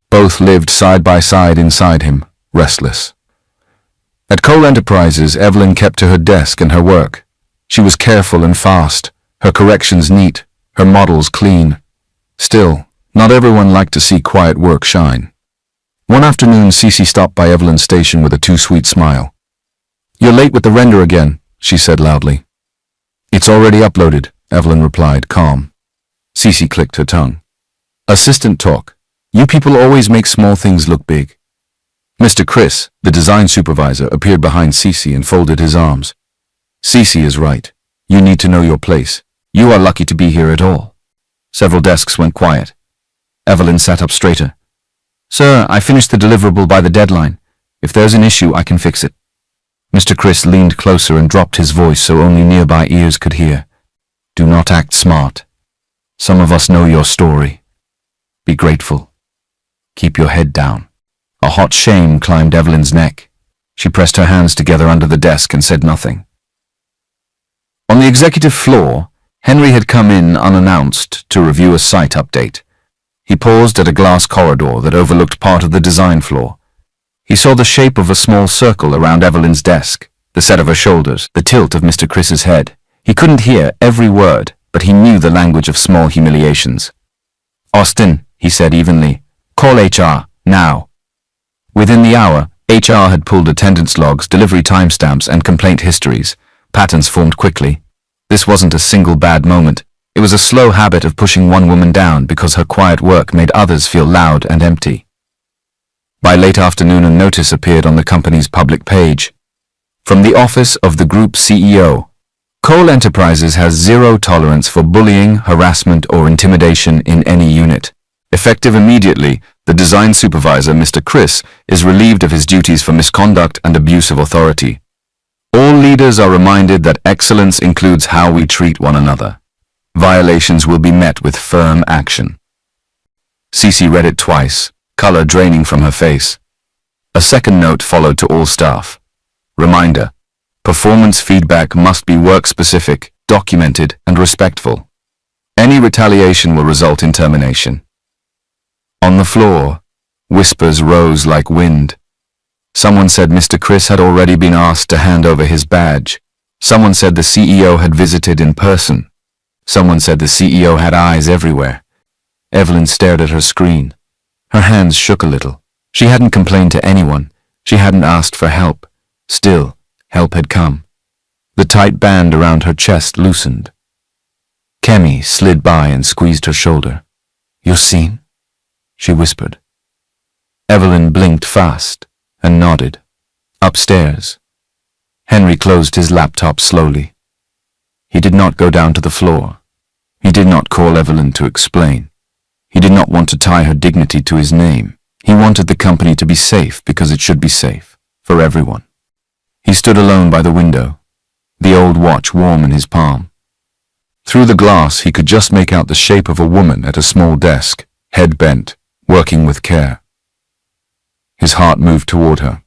Both lived side by side inside him, restless. At Cole Enterprises, Evelyn kept to her desk and her work. She was careful and fast, her corrections neat, her models clean. Still, not everyone liked to see quiet work shine. One afternoon, Cece stopped by Evelyn's station with a too-sweet smile. You're late with the render again, she said loudly. It's already uploaded, Evelyn replied, calm. Cece clicked her tongue. Assistant talk. You people always make small things look big. Mr. Chris, the design supervisor, appeared behind Cece and folded his arms. Cece is right. You need to know your place. You are lucky to be here at all. Several desks went quiet. Evelyn sat up straighter. Sir, I finished the deliverable by the deadline. If there's an issue, I can fix it. Mr. Chris leaned closer and dropped his voice so only nearby ears could hear. Do not act smart. Some of us know your story. Be grateful. Keep your head down. A hot shame climbed Evelyn's neck. She pressed her hands together under the desk and said nothing. On the executive floor, Henry had come in unannounced to review a site update. He paused at a glass corridor that overlooked part of the design floor. He saw the shape of a small circle around Evelyn's desk, the set of her shoulders, the tilt of Mr. Chris's head. He couldn't hear every word, but he knew the language of small humiliations. Austin, he said evenly, call HR, now. Within the hour, HR had pulled attendance logs, delivery timestamps, and complaint histories. Patterns formed quickly. This wasn't a single bad moment. It was a slow habit of pushing one woman down because her quiet work made others feel loud and empty. By late afternoon, a notice appeared on the company's public page. From the office of the group CEO, Cole Enterprises has zero tolerance for bullying, harassment, or intimidation in any unit. Effective immediately, the design supervisor, Mr. Chris, is relieved of his duties for misconduct and abuse of authority. All leaders are reminded that excellence includes how we treat one another. Violations will be met with firm action. Cece read it twice, color draining from her face. A second note followed to all staff. Reminder: performance feedback must be work-specific, documented, and respectful. Any retaliation will result in termination. On the floor, whispers rose like wind. Someone said Mr. Chris had already been asked to hand over his badge. Someone said the CEO had visited in person. Someone said the CEO had eyes everywhere. Evelyn stared at her screen. Her hands shook a little. She hadn't complained to anyone. She hadn't asked for help. Still, help had come. The tight band around her chest loosened. Kemi slid by and squeezed her shoulder. "You're seen?" she whispered. Evelyn blinked fast and nodded. Upstairs. Henry closed his laptop slowly. He did not go down to the floor. He did not call Evelyn to explain. He did not want to tie her dignity to his name. He wanted the company to be safe because it should be safe, for everyone. He stood alone by the window, the old watch warm in his palm. Through the glass he could just make out the shape of a woman at a small desk, head bent, working with care. His heart moved toward her.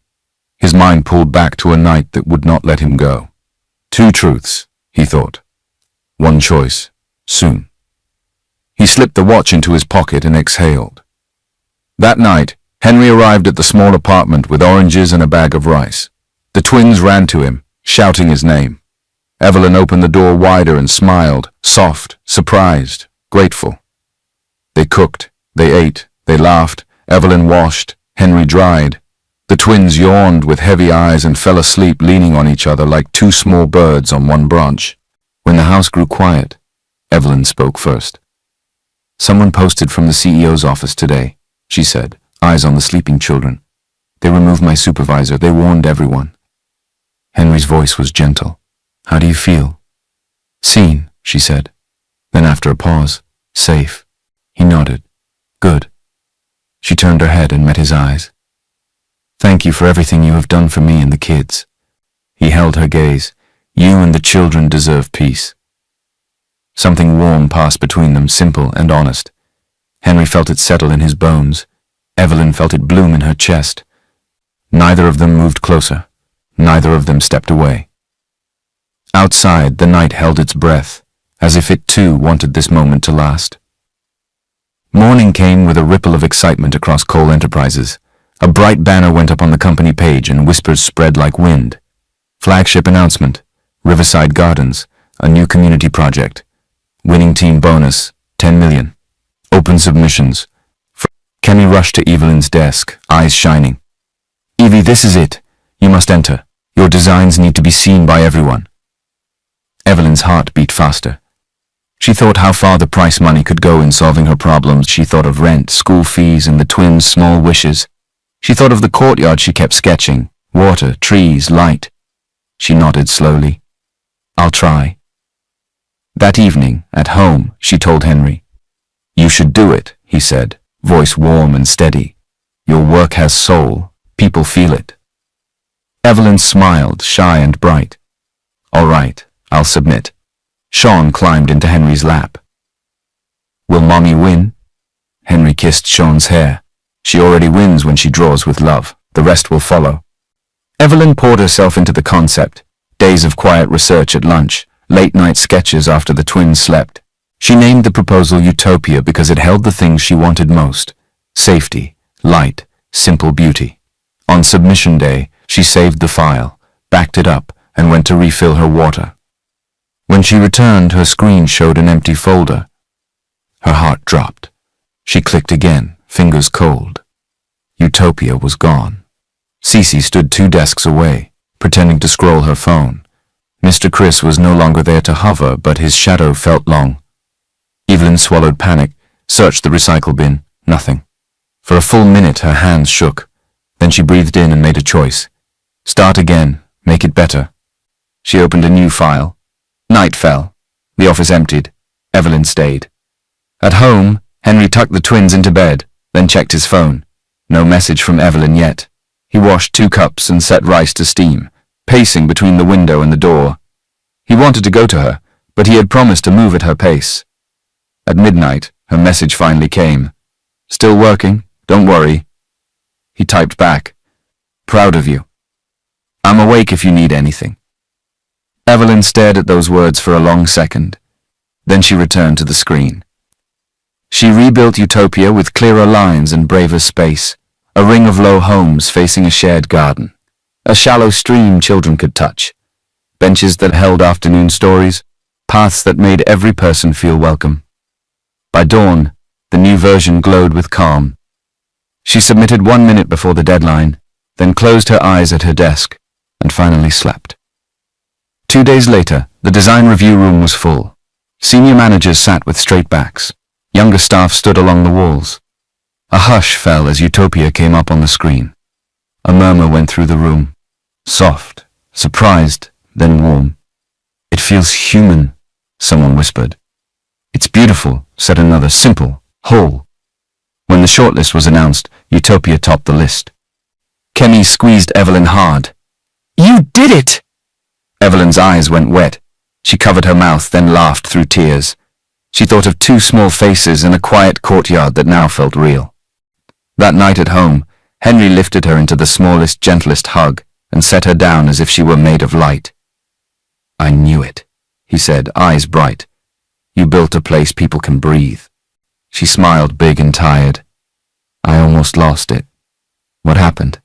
His mind pulled back to a night that would not let him go. 2 truths, he thought. 1 choice, soon. He slipped the watch into his pocket and exhaled. That night, Henry arrived at the small apartment with oranges and a bag of rice. The twins ran to him, shouting his name. Evelyn opened the door wider and smiled, soft, surprised, grateful. They cooked, they ate, they laughed, Evelyn washed, Henry dried. The twins yawned with heavy eyes and fell asleep leaning on each other like 2 small birds on one branch. When the house grew quiet, Evelyn spoke first. "Someone posted from the CEO's office today," she said, eyes on the sleeping children. "They removed my supervisor. They warned everyone." Henry's voice was gentle. "How do you feel?" "Seen," she said. Then after a pause, "Safe." He nodded. "Good." She turned her head and met his eyes. "Thank you for everything you have done for me and the kids." He held her gaze. "You and the children deserve peace." Something warm passed between them, simple and honest. Henry felt it settle in his bones. Evelyn felt it bloom in her chest. Neither of them moved closer. Neither of them stepped away. Outside, the night held its breath, as if it too wanted this moment to last. Morning came with a ripple of excitement across Cole Enterprises. A bright banner went up on the company page and whispers spread like wind. Flagship announcement, Riverside Gardens, a new community project. Winning team bonus, 10 million. Open submissions. Kenny rushed to Evelyn's desk, eyes shining. "Evie, this is it. You must enter. Your designs need to be seen by everyone." Evelyn's heart beat faster. She thought how far the price money could go in solving her problems. She thought of rent, school fees, and the twins' small wishes. She thought of the courtyard she kept sketching, water, trees, light. She nodded slowly. "I'll try." That evening, at home, she told Henry. "You should do it," he said, voice warm and steady. "Your work has soul. People feel it." Evelyn smiled, shy and bright. "All right, I'll submit." Sean climbed into Henry's lap. "Will Mommy win?" Henry kissed Sean's hair. "She already wins when she draws with love. The rest will follow." Evelyn poured herself into the concept. Days of quiet research at lunch, late-night sketches after the twins slept. She named the proposal Utopia because it held the things she wanted most: safety, light, simple beauty. On submission day, she saved the file, backed it up, and went to refill her water. When she returned, her screen showed an empty folder. Her heart dropped. She clicked again, fingers cold. Utopia was gone. Cece stood 2 desks away, pretending to scroll her phone. Mr. Chris was no longer there to hover, but his shadow felt long. Evelyn swallowed panic, searched the recycle bin. Nothing. For a full minute her hands shook. Then she breathed in and made a choice. Start again. Make it better. She opened a new file. Night fell. The office emptied. Evelyn stayed. At home, Henry tucked the twins into bed, then checked his phone. No message from Evelyn yet. He washed 2 cups and set rice to steam, pacing between the window and the door. He wanted to go to her, but he had promised to move at her pace. At midnight, her message finally came. "Still working? Don't worry." He typed back, "Proud of you. I'm awake if you need anything." Evelyn stared at those words for a long second. Then she returned to the screen. She rebuilt Utopia with clearer lines and braver space, a ring of low homes facing a shared garden, a shallow stream children could touch, benches that held afternoon stories, paths that made every person feel welcome. By dawn, the new version glowed with calm. She submitted 1 minute before the deadline, then closed her eyes at her desk, and finally slept. 2 days later, the design review room was full. Senior managers sat with straight backs. Younger staff stood along the walls. A hush fell as Utopia came up on the screen. A murmur went through the room. Soft, surprised, then warm. "It feels human," someone whispered. It's beautiful, said another, simple, whole. When the shortlist was announced, Utopia topped the list. Kemi squeezed Evelyn hard. You did it! Evelyn's eyes went wet. She covered her mouth, then laughed through tears. She thought of two small faces in a quiet courtyard that now felt real. That night at home, Henry lifted her into the smallest, gentlest hug and set her down as if she were made of light. I knew it, he said, eyes bright. You built a place people can breathe. She smiled big and tired. I almost lost it. What happened?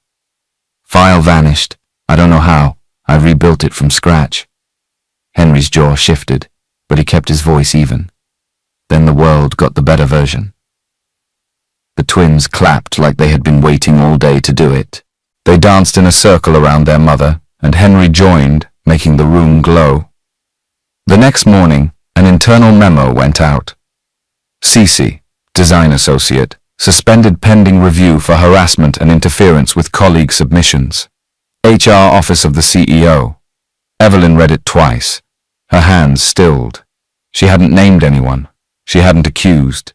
File vanished. I don't know how. I rebuilt it from scratch. Henry's jaw shifted, but he kept his voice even. Then the world got the better version. The twins clapped like they had been waiting all day to do it. They danced in a circle around their mother, and Henry joined, making the room glow. The next morning, an internal memo went out. Cece, design associate, suspended pending review for harassment and interference with colleague submissions. HR office of the CEO. Evelyn read it twice. Her hands stilled. She hadn't named anyone. She hadn't accused.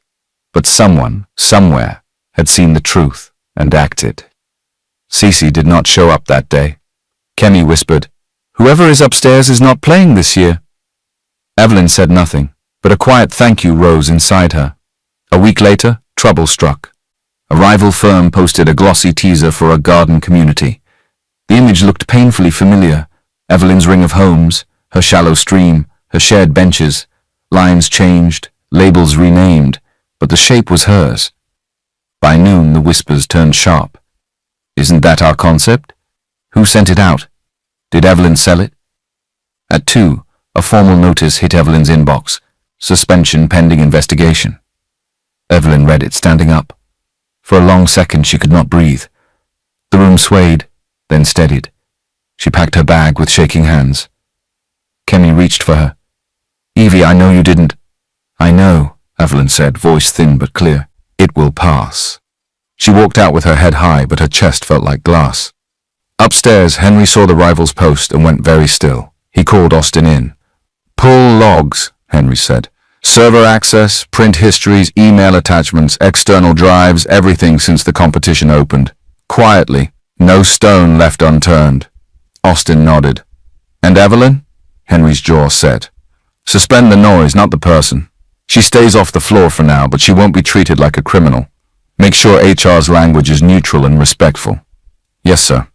But someone, somewhere, had seen the truth and acted. Cece did not show up that day. Kemi whispered, Whoever is upstairs is not playing this year. Evelyn said nothing, but a quiet thank you rose inside her. A week later, trouble struck. A rival firm posted a glossy teaser for a garden community. The image looked painfully familiar. Evelyn's ring of homes, her shallow stream, her shared benches. Lines changed, labels renamed, but the shape was hers. By noon, the whispers turned sharp. Isn't that our concept? Who sent it out? Did Evelyn sell it? At 2, a formal notice hit Evelyn's inbox. Suspension pending investigation. Evelyn read it standing up. For a long second she could not breathe. The room swayed, then steadied. She packed her bag with shaking hands. Kemi reached for her. Evie, I know you didn't. I know, Evelyn said, voice thin but clear. It will pass. She walked out with her head high, but her chest felt like glass. Upstairs, Henry saw the rival's post and went very still. He called Austin in. Pull logs, Henry said. Server access, print histories, email attachments, external drives, everything since the competition opened. Quietly, no stone left unturned. Austin nodded. And Evelyn? Henry's jaw set. Suspend the noise, not the person. She stays off the floor for now, but she won't be treated like a criminal. Make sure HR's language is neutral and respectful. Yes, sir.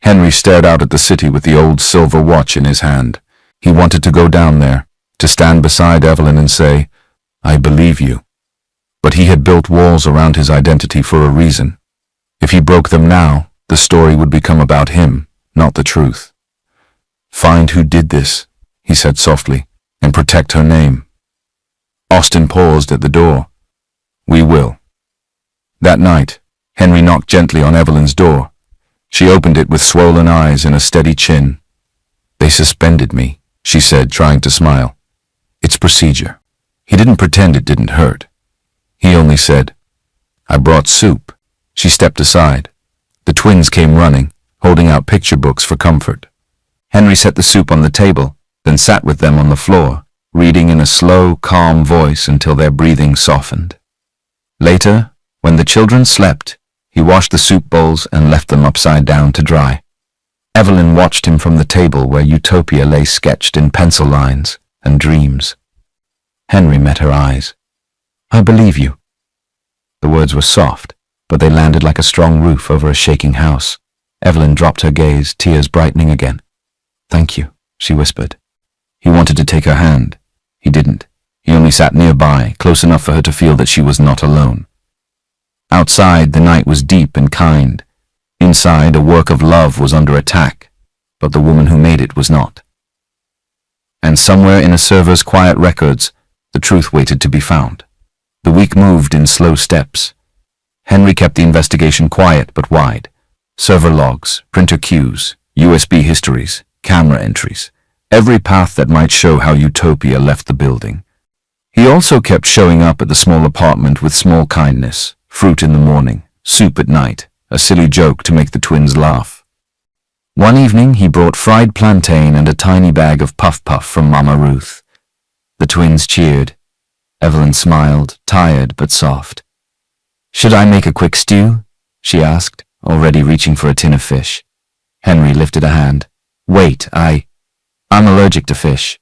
Henry stared out at the city with the old silver watch in his hand. He wanted to go down there, to stand beside Evelyn and say, I believe you. But he had built walls around his identity for a reason. If he broke them now, the story would become about him, not the truth. Find who did this, he said softly, and protect her name. Austin paused at the door. We will. That night, Henry knocked gently on Evelyn's door. She opened it with swollen eyes and a steady chin. They suspended me, she said, trying to smile. It's procedure. He didn't pretend it didn't hurt. He only said, I brought soup. She stepped aside. The twins came running, holding out picture books for comfort. Henry set the soup on the table, then sat with them on the floor, reading in a slow, calm voice until their breathing softened. Later, when the children slept, he washed the soup bowls and left them upside down to dry. Evelyn watched him from the table where utopia lay sketched in pencil lines and dreams. Henry met her eyes. I believe you. The words were soft, but they landed like a strong roof over a shaking house. Evelyn dropped her gaze, tears brightening again. Thank you, she whispered. He wanted to take her hand. He didn't. He only sat nearby, close enough for her to feel that she was not alone. Outside, the night was deep and kind. Inside, a work of love was under attack, but the woman who made it was not. And somewhere in a server's quiet records, the truth waited to be found. The week moved in slow steps. Henry kept the investigation quiet but wide. Server logs, printer queues, USB histories, camera entries, every path that might show how utopia left the building. He also kept showing up at the small apartment with small kindness, fruit in the morning, soup at night, a silly joke to make the twins laugh. One evening he brought fried plantain and a tiny bag of puff-puff from Mama Ruth. The twins cheered. Evelyn smiled, tired but soft. Should I make a quick stew? She asked, already reaching for a tin of fish. Henry lifted a hand. Wait, I'm allergic to fish.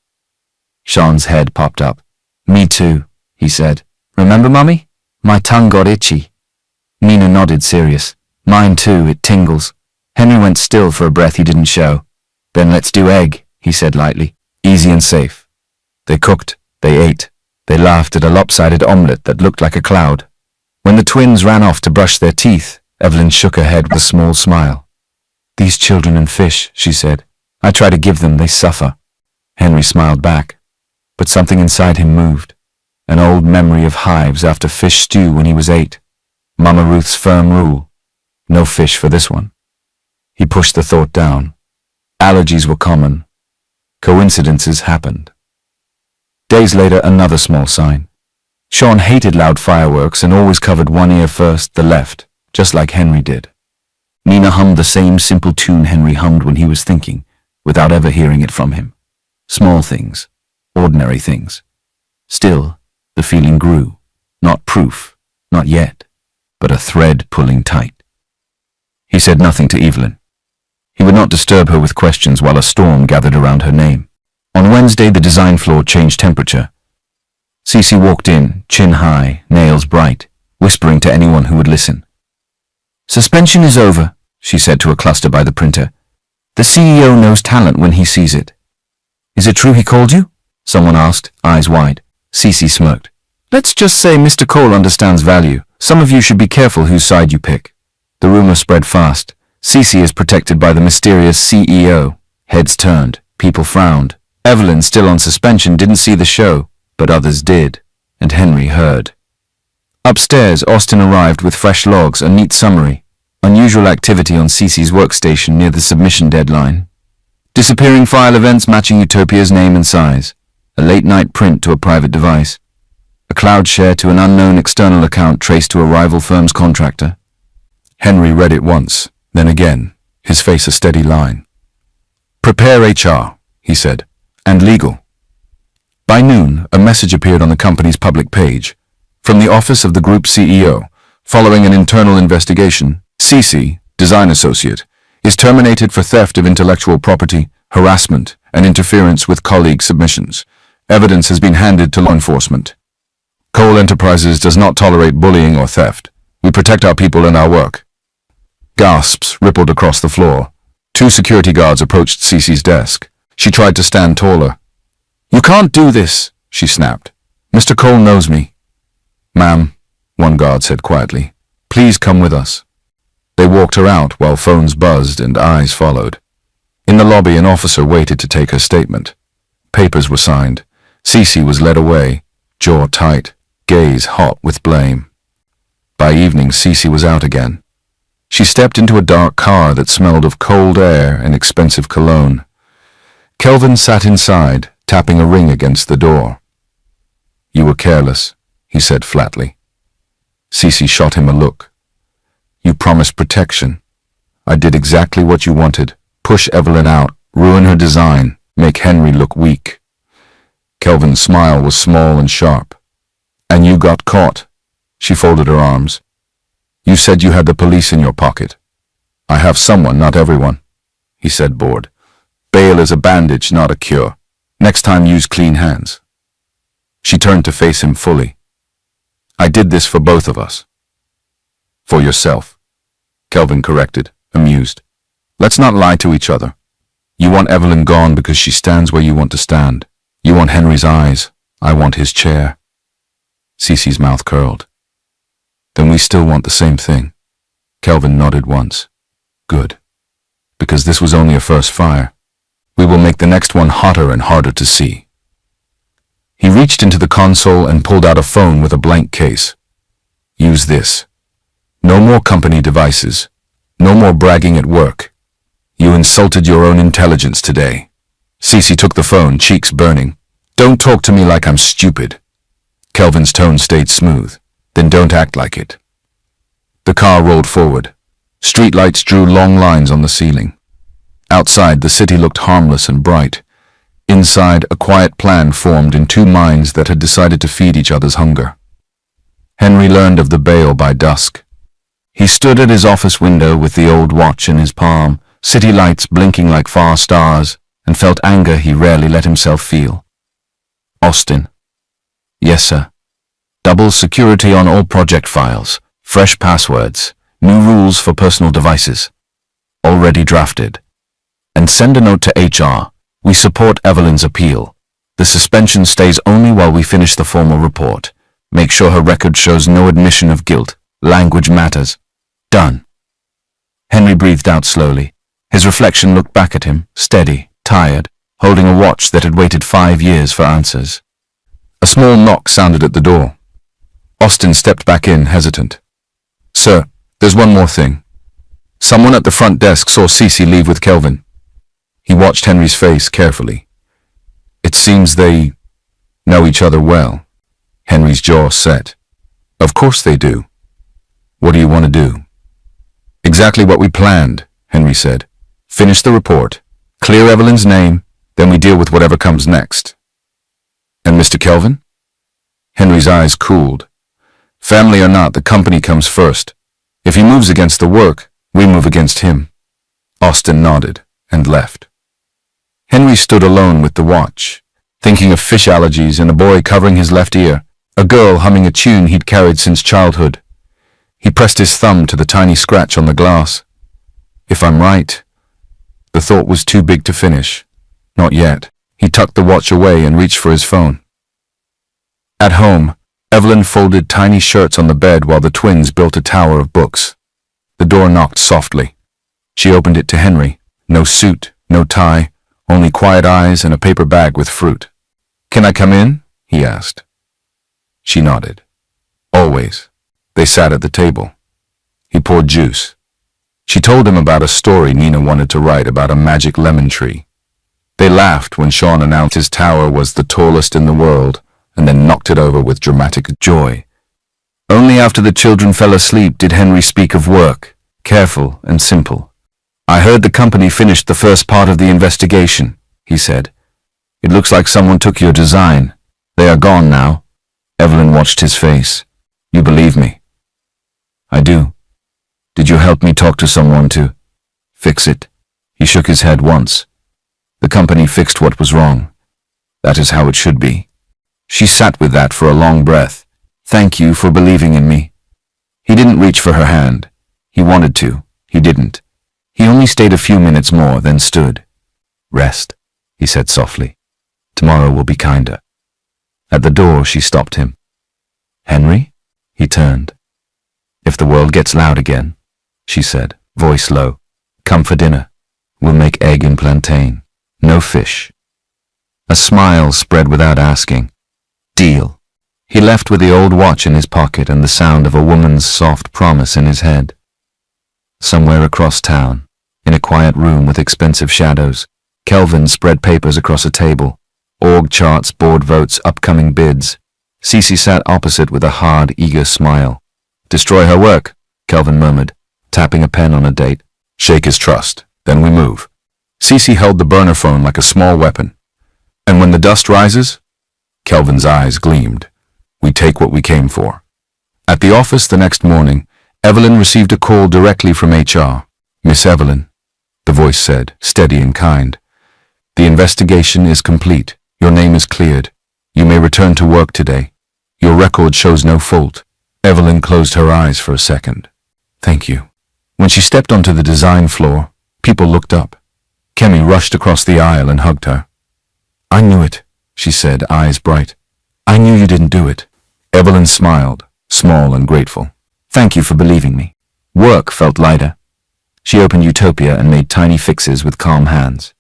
Sean's head popped up. Me too, he said. Remember, Mummy? My tongue got itchy. Nina nodded, serious. Mine too, it tingles. Henry went still for a breath he didn't show. Then let's do egg, he said lightly. Easy and safe. They cooked, they ate. They laughed at a lopsided omelette that looked like a cloud. When the twins ran off to brush their teeth, Evelyn shook her head with a small smile. These children and fish, she said. I try to give them, they suffer. Henry smiled back. But something inside him moved. An old memory of hives after fish stew when he was 8. Mama Ruth's firm rule. No fish for this one. He pushed the thought down. Allergies were common. Coincidences happened. Days later, another small sign. Sean hated loud fireworks and always covered one ear first, the left, just like Henry did. Nina hummed the same simple tune Henry hummed when he was thinking, without ever hearing it from him. Small things, ordinary things. Still, the feeling grew. Not proof, not yet, but a thread pulling tight. He said nothing to Evelyn. He would not disturb her with questions while a storm gathered around her name. On Wednesday, the design floor changed temperature. Cece walked in, chin high, nails bright, whispering to anyone who would listen. Suspension is over, she said to a cluster by the printer. The CEO knows talent when he sees it. Is it true he called you? Someone asked, eyes wide. Cece smirked. Let's just say Mr. Cole understands value. Some of you should be careful whose side you pick. The rumor spread fast. Cece is protected by the mysterious CEO. Heads turned. People frowned. Evelyn, still on suspension, didn't see the show, but others did, and Henry heard. Upstairs, Austin arrived with fresh logs, a neat summary. Unusual activity on Cece's workstation near the submission deadline. Disappearing file events matching Utopia's name and size. A late-night print to a private device. A cloud share to an unknown external account traced to a rival firm's contractor. Henry read it once, then again, his face a steady line. Prepare HR, he said, and legal. By noon, a message appeared on the company's public page. From the office of the group CEO, following an internal investigation, Cece, design associate, is terminated for theft of intellectual property, harassment, and interference with colleague submissions. Evidence has been handed to law enforcement. Cole Enterprises does not tolerate bullying or theft. We protect our people and our work. Gasps rippled across the floor. 2 security guards approached Cece's desk. She tried to stand taller. You can't do this, she snapped. Mr. Cole knows me. Ma'am, one guard said quietly, please come with us. They walked her out while phones buzzed and eyes followed. In the lobby, an officer waited to take her statement. Papers were signed. Cece was led away, jaw tight, gaze hot with blame. By evening, Cece was out again. She stepped into a dark car that smelled of cold air and expensive cologne. Kelvin sat inside, tapping a ring against the door. You were careless, he said flatly. Cece shot him a look. You promised protection. I did exactly what you wanted. Push Evelyn out, ruin her design, make Henry look weak. Kelvin's smile was small and sharp. And you got caught. She folded her arms. You said you had the police in your pocket. I have someone, not everyone, he said, bored. Bail is a bandage, not a cure. Next time use clean hands. She turned to face him fully. I did this for both of us. For yourself, Kelvin corrected, amused. Let's not lie to each other. You want Evelyn gone because she stands where you want to stand. You want Henry's eyes. I want his chair. Cece's mouth curled. Then we still want the same thing. Kelvin nodded once. Good. Because this was only a first fire. We will make the next one hotter and harder to see. He reached into the console and pulled out a phone with a blank case. Use this. No more company devices. No more bragging at work. You insulted your own intelligence today. Cece took the phone, cheeks burning. Don't talk to me like I'm stupid. Kelvin's tone stayed smooth. Then don't act like it. The car rolled forward. Streetlights drew long lines on the ceiling. Outside, the city looked harmless and bright. Inside, a quiet plan formed in two minds that had decided to feed each other's hunger. Henry learned of the bail by dusk. He stood at his office window with the old watch in his palm, city lights blinking like far stars, and felt anger he rarely let himself feel. Austin. Yes, sir. Double security on all project files, fresh passwords, new rules for personal devices. Already drafted. And send a note to HR. We support Evelyn's appeal. The suspension stays only while we finish the formal report. Make sure her record shows no admission of guilt. Language matters. Done. Henry breathed out slowly. His reflection looked back at him, steady, tired, holding a watch that had waited 5 years for answers. A small knock sounded at the door. Austin stepped back in, hesitant. Sir, there's one more thing. Someone at the front desk saw Cece leave with Kelvin. He watched Henry's face carefully. It seems they know each other well. Henry's jaw set. Of course they do. What do you want to do? Exactly what we planned, Henry said. Finish the report. Clear Evelyn's name, then we deal with whatever comes next. And Mr. Kelvin? Henry's eyes cooled. Family or not, the company comes first. If he moves against the work, we move against him. Austin nodded and left. Henry stood alone with the watch, thinking of fish allergies and a boy covering his left ear, a girl humming a tune he'd carried since childhood. He pressed his thumb to the tiny scratch on the glass. If I'm right. The thought was too big to finish. Not yet. He tucked the watch away and reached for his phone. At home, Evelyn folded tiny shirts on the bed while the twins built a tower of books. The door knocked softly. She opened it to Henry. No suit, no tie, only quiet eyes and a paper bag with fruit. Can I come in? He asked. She nodded. Always. They sat at the table. He poured juice. She told him about a story Nina wanted to write about a magic lemon tree. They laughed when Sean announced his tower was the tallest in the world and then knocked it over with dramatic joy. Only after the children fell asleep did Henry speak of work, careful and simple. I heard the company finished the first part of the investigation, he said. It looks like someone took your design. They are gone now. Evelyn watched his face. You believe me? I do. Did you help me talk to someone to fix it? He shook his head once. The company fixed what was wrong. That is how it should be. She sat with that for a long breath. Thank you for believing in me. He didn't reach for her hand. He wanted to. He didn't. He only stayed a few minutes more, then stood. Rest, he said softly. Tomorrow will be kinder. At the door, she stopped him. Henry? He turned. If the world gets loud again, she said, voice low, come for dinner. We'll make egg and plantain. No fish. A smile spread without asking. Deal. He left with the old watch in his pocket and the sound of a woman's soft promise in his head. Somewhere across town, in a quiet room with expensive shadows, Kelvin spread papers across a table. Org charts, board votes, upcoming bids. Cece sat opposite with a hard, eager smile. Destroy her work, Kelvin murmured, tapping a pen on a date. Shake his trust, then we move. Cece held the burner phone like a small weapon. And when the dust rises? Kelvin's eyes gleamed. We take what we came for. At the office the next morning, Evelyn received a call directly from HR. Miss Evelyn, the voice said, steady and kind. The investigation is complete. Your name is cleared. You may return to work today. Your record shows no fault. Evelyn closed her eyes for a second. Thank you. When she stepped onto the design floor, people looked up. Kemi rushed across the aisle and hugged her. I knew it, she said, eyes bright. I knew you didn't do it. Evelyn smiled, small and grateful. Thank you for believing me. Work felt lighter. She opened Utopia and made tiny fixes with calm hands.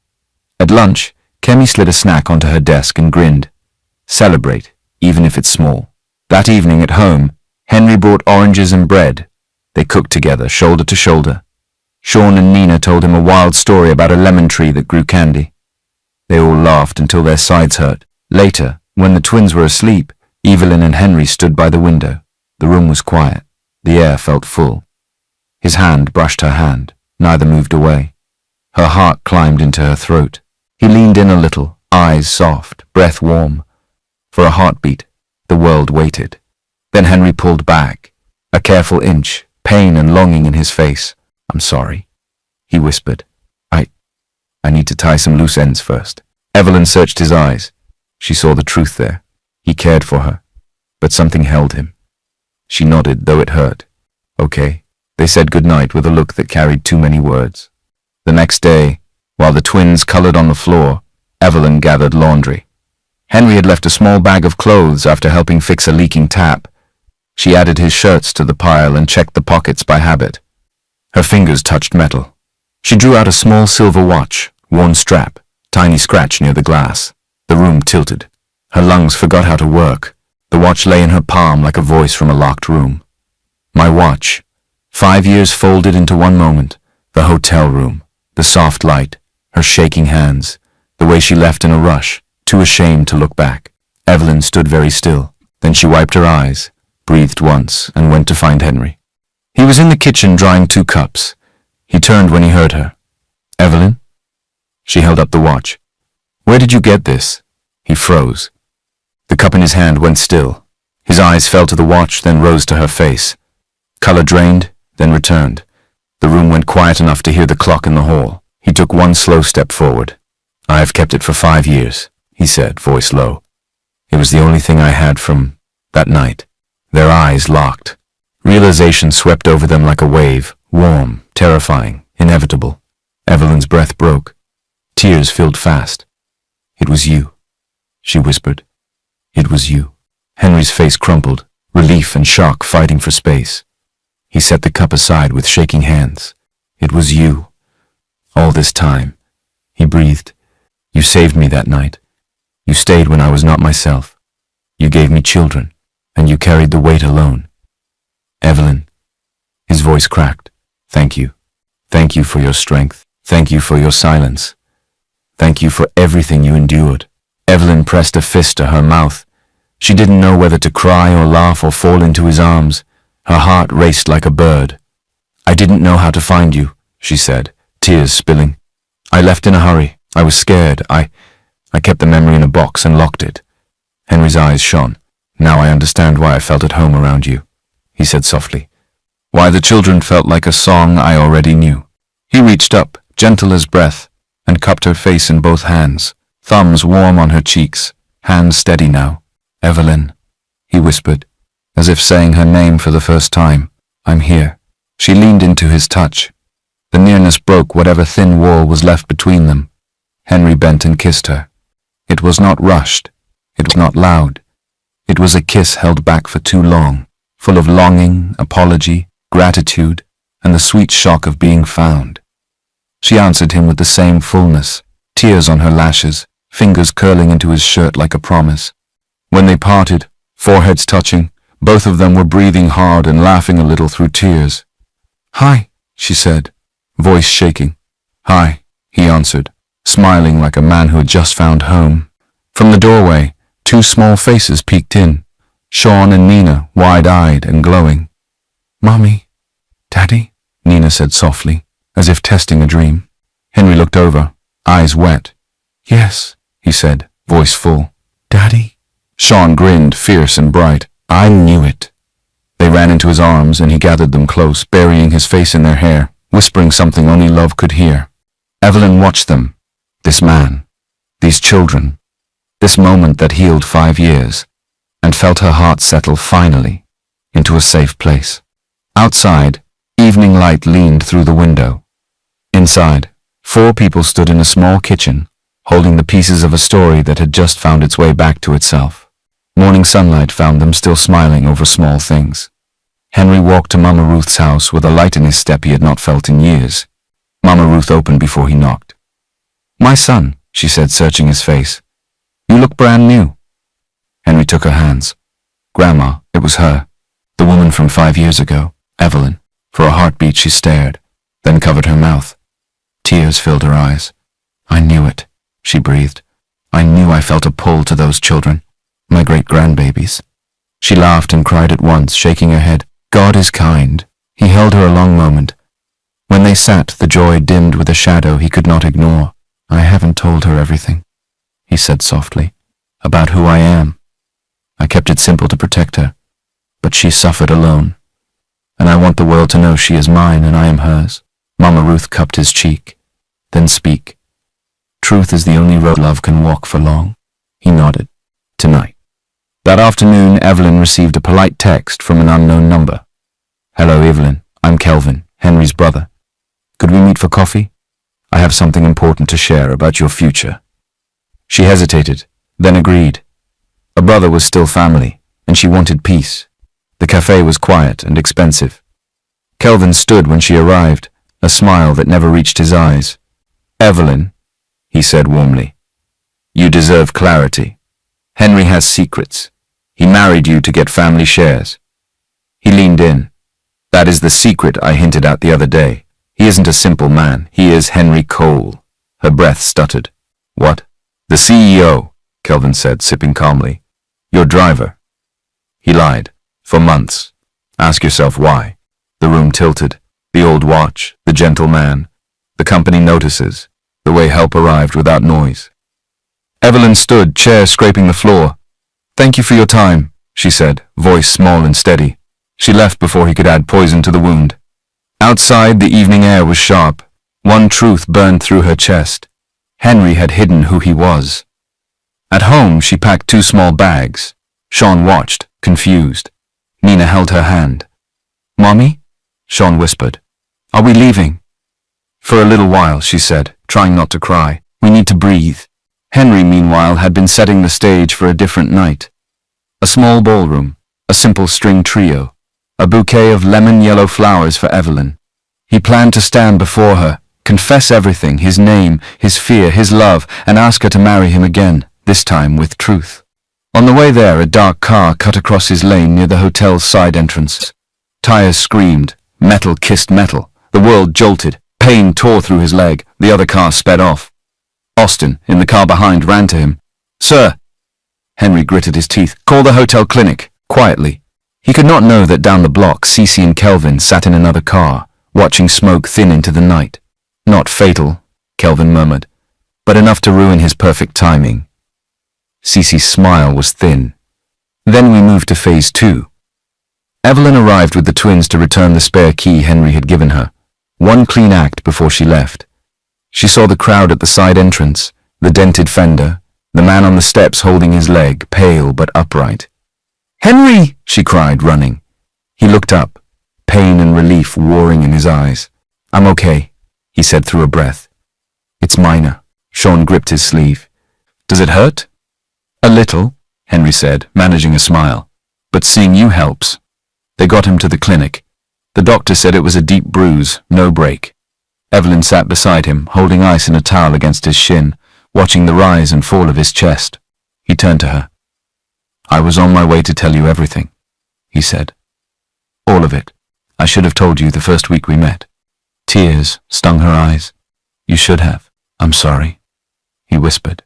At lunch, Kemi slid a snack onto her desk and grinned. Celebrate, even if it's small. That evening at home, Henry brought oranges and bread. They cooked together, shoulder to shoulder. Sean and Nina told him a wild story about a lemon tree that grew candy. They all laughed until their sides hurt. Later, when the twins were asleep, Evelyn and Henry stood by the window. The room was quiet. The air felt full. His hand brushed her hand. Neither moved away. Her heart climbed into her throat. He leaned in a little, eyes soft, breath warm. For a heartbeat, the world waited. Then Henry pulled back, a careful inch, pain and longing in his face. "I'm sorry," he whispered. I need to tie some loose ends first." Evelyn searched his eyes. She saw the truth there. He cared for her, but something held him. She nodded, though it hurt. "Okay." They said goodnight with a look that carried too many words. The next day, while the twins colored on the floor, Evelyn gathered laundry. Henry had left a small bag of clothes after helping fix a leaking tap. She added his shirts to the pile and checked the pockets by habit. Her fingers touched metal. She drew out a small silver watch, worn strap, tiny scratch near the glass. The room tilted. Her lungs forgot how to work. The watch lay in her palm like a voice from a locked room. My watch. 5 years folded into one moment. The hotel room. The soft light. Her shaking hands. The way she left in a rush, too ashamed to look back. Evelyn stood very still. Then she wiped her eyes, breathed once, and went to find Henry. He was in the kitchen drying 2 cups. He turned when he heard her. "Evelyn?" She held up the watch. "Where did you get this?" He froze. The cup in his hand went still. His eyes fell to the watch, then rose to her face. Color drained, then returned. The room went quiet enough to hear the clock in the hall. He took one slow step forward. "I have kept it for 5 years," he said, voice low. "It was the only thing I had from that night." Their eyes locked. Realization swept over them like a wave, warm, terrifying, inevitable. Evelyn's breath broke. Tears filled fast. "It was you," she whispered. "It was you." Henry's face crumpled, relief and shock fighting for space. He set the cup aside with shaking hands. "It was you. All this time." He breathed. "You saved me that night. You stayed when I was not myself. You gave me children, and you carried the weight alone. Evelyn." His voice cracked. "Thank you. Thank you for your strength. Thank you for your silence. Thank you for everything you endured." Evelyn pressed a fist to her mouth. She didn't know whether to cry or laugh or fall into his arms. Her heart raced like a bird. "I didn't know how to find you," she said, tears spilling. "I left in a hurry. I was scared. I kept the memory in a box and locked it." Henry's eyes shone. "Now I understand why I felt at home around you," he said softly. "Why the children felt like a song I already knew." He reached up, gentle as breath, and cupped her face in both hands, thumbs warm on her cheeks, hands steady now. "Evelyn," he whispered, as if saying her name for the first time. "I'm here." She leaned into his touch. The nearness broke whatever thin wall was left between them. Henry bent and kissed her. It was not rushed. It was not loud. It was a kiss held back for too long, full of longing, apology, gratitude, and the sweet shock of being found. She answered him with the same fullness, tears on her lashes, fingers curling into his shirt like a promise. When they parted, foreheads touching, both of them were breathing hard and laughing a little through tears. "Hi," she said, voice shaking. "Hi," he answered, smiling like a man who had just found home. From the doorway, 2 small faces peeked in, Sean and Nina, wide-eyed and glowing. "Mommy, Daddy," Nina said softly, as if testing a dream. Henry looked over, eyes wet. "Yes," he said, voice full. "Daddy?" Sean grinned, fierce and bright. "I knew it." They ran into his arms and he gathered them close, burying his face in their hair, whispering something only love could hear. Evelyn watched them, this man, these children, this moment that healed 5 years, and felt her heart settle finally into a safe place. Outside, evening light leaned through the window. Inside, 4 people stood in a small kitchen, holding the pieces of a story that had just found its way back to itself. Morning sunlight found them still smiling over small things. Henry walked to Mama Ruth's house with a light in his step he had not felt in years. Mama Ruth opened before he knocked. "My son," she said, searching his face. "You look brand new." Henry took her hands. Grandma, it was her, the woman from 5 years ago, Evelyn. For a heartbeat she stared, then covered her mouth. Tears filled her eyes. "I knew it," she breathed. "I knew I felt a pull to those children, my great-grandbabies." She laughed and cried at once, shaking her head. "God is kind." He held her a long moment. When they sat, the joy dimmed with a shadow he could not ignore. "I haven't told her everything," he said softly. About who I am. I kept it simple to protect her, but she suffered alone. And I want the world to know she is mine and I am hers. Mama Ruth cupped his cheek. Then speak. Truth is the only road love can walk for long. He nodded. Tonight. That afternoon, Evelyn received a polite text from an unknown number. Hello, Evelyn. I'm Kelvin, Henry's brother. Could we meet for coffee? I have something important to share about your future. She hesitated, then agreed. A brother was still family, and she wanted peace. The cafe was quiet and expensive. Kelvin stood when she arrived, a smile that never reached his eyes. Evelyn, he said warmly, you deserve clarity. Henry has secrets. He married you to get family shares. He leaned in. That is the secret I hinted at the other day. He isn't a simple man. He is Henry Cole. Her breath stuttered. What? The CEO, Kelvin said, sipping calmly. Your driver. He lied. For months. Ask yourself why. The room tilted. The old watch. The gentle man. The company notices. The way help arrived without noise. Evelyn stood, chair scraping the floor. Thank you for your time, she said, voice small and steady. She left before he could add poison to the wound. Outside, the evening air was sharp. One truth burned through her chest. Henry had hidden who he was. At home, she packed 2 small bags. Sean watched, confused. Nina held her hand. Mommy? Sean whispered. Are we leaving? For a little while, she said, trying not to cry. We need to breathe. Henry, meanwhile, had been setting the stage for a different night. A small ballroom, a simple string trio, a bouquet of lemon-yellow flowers for Evelyn. He planned to stand before her, confess everything, his name, his fear, his love, and ask her to marry him again, this time with truth. On the way there, a dark car cut across his lane near the hotel's side entrance. Tires screamed, metal kissed metal. The world jolted, pain tore through his leg. The other car sped off. Austin, in the car behind, ran to him. Sir! Henry gritted his teeth. Call the hotel clinic, quietly. He could not know that down the block, Cece and Kelvin sat in another car, watching smoke thin into the night. Not fatal, Kelvin murmured, but enough to ruin his perfect timing. Cece's smile was thin. Then we moved to phase 2. Evelyn arrived with the twins to return the spare key Henry had given her. One clean act before she left. She saw the crowd at the side entrance, the dented fender, the man on the steps holding his leg, pale but upright. Henry! She cried, running. He looked up, pain and relief warring in his eyes. I'm okay, he said through a breath. It's minor. Sean gripped his sleeve. Does it hurt? A little, Henry said, managing a smile. But seeing you helps. They got him to the clinic. The doctor said it was a deep bruise, no break. Evelyn sat beside him, holding ice in a towel against his shin, watching the rise and fall of his chest. He turned to her. I was on my way to tell you everything, he said. All of it. I should have told you the first week we met. Tears stung her eyes. You should have. I'm sorry, he whispered.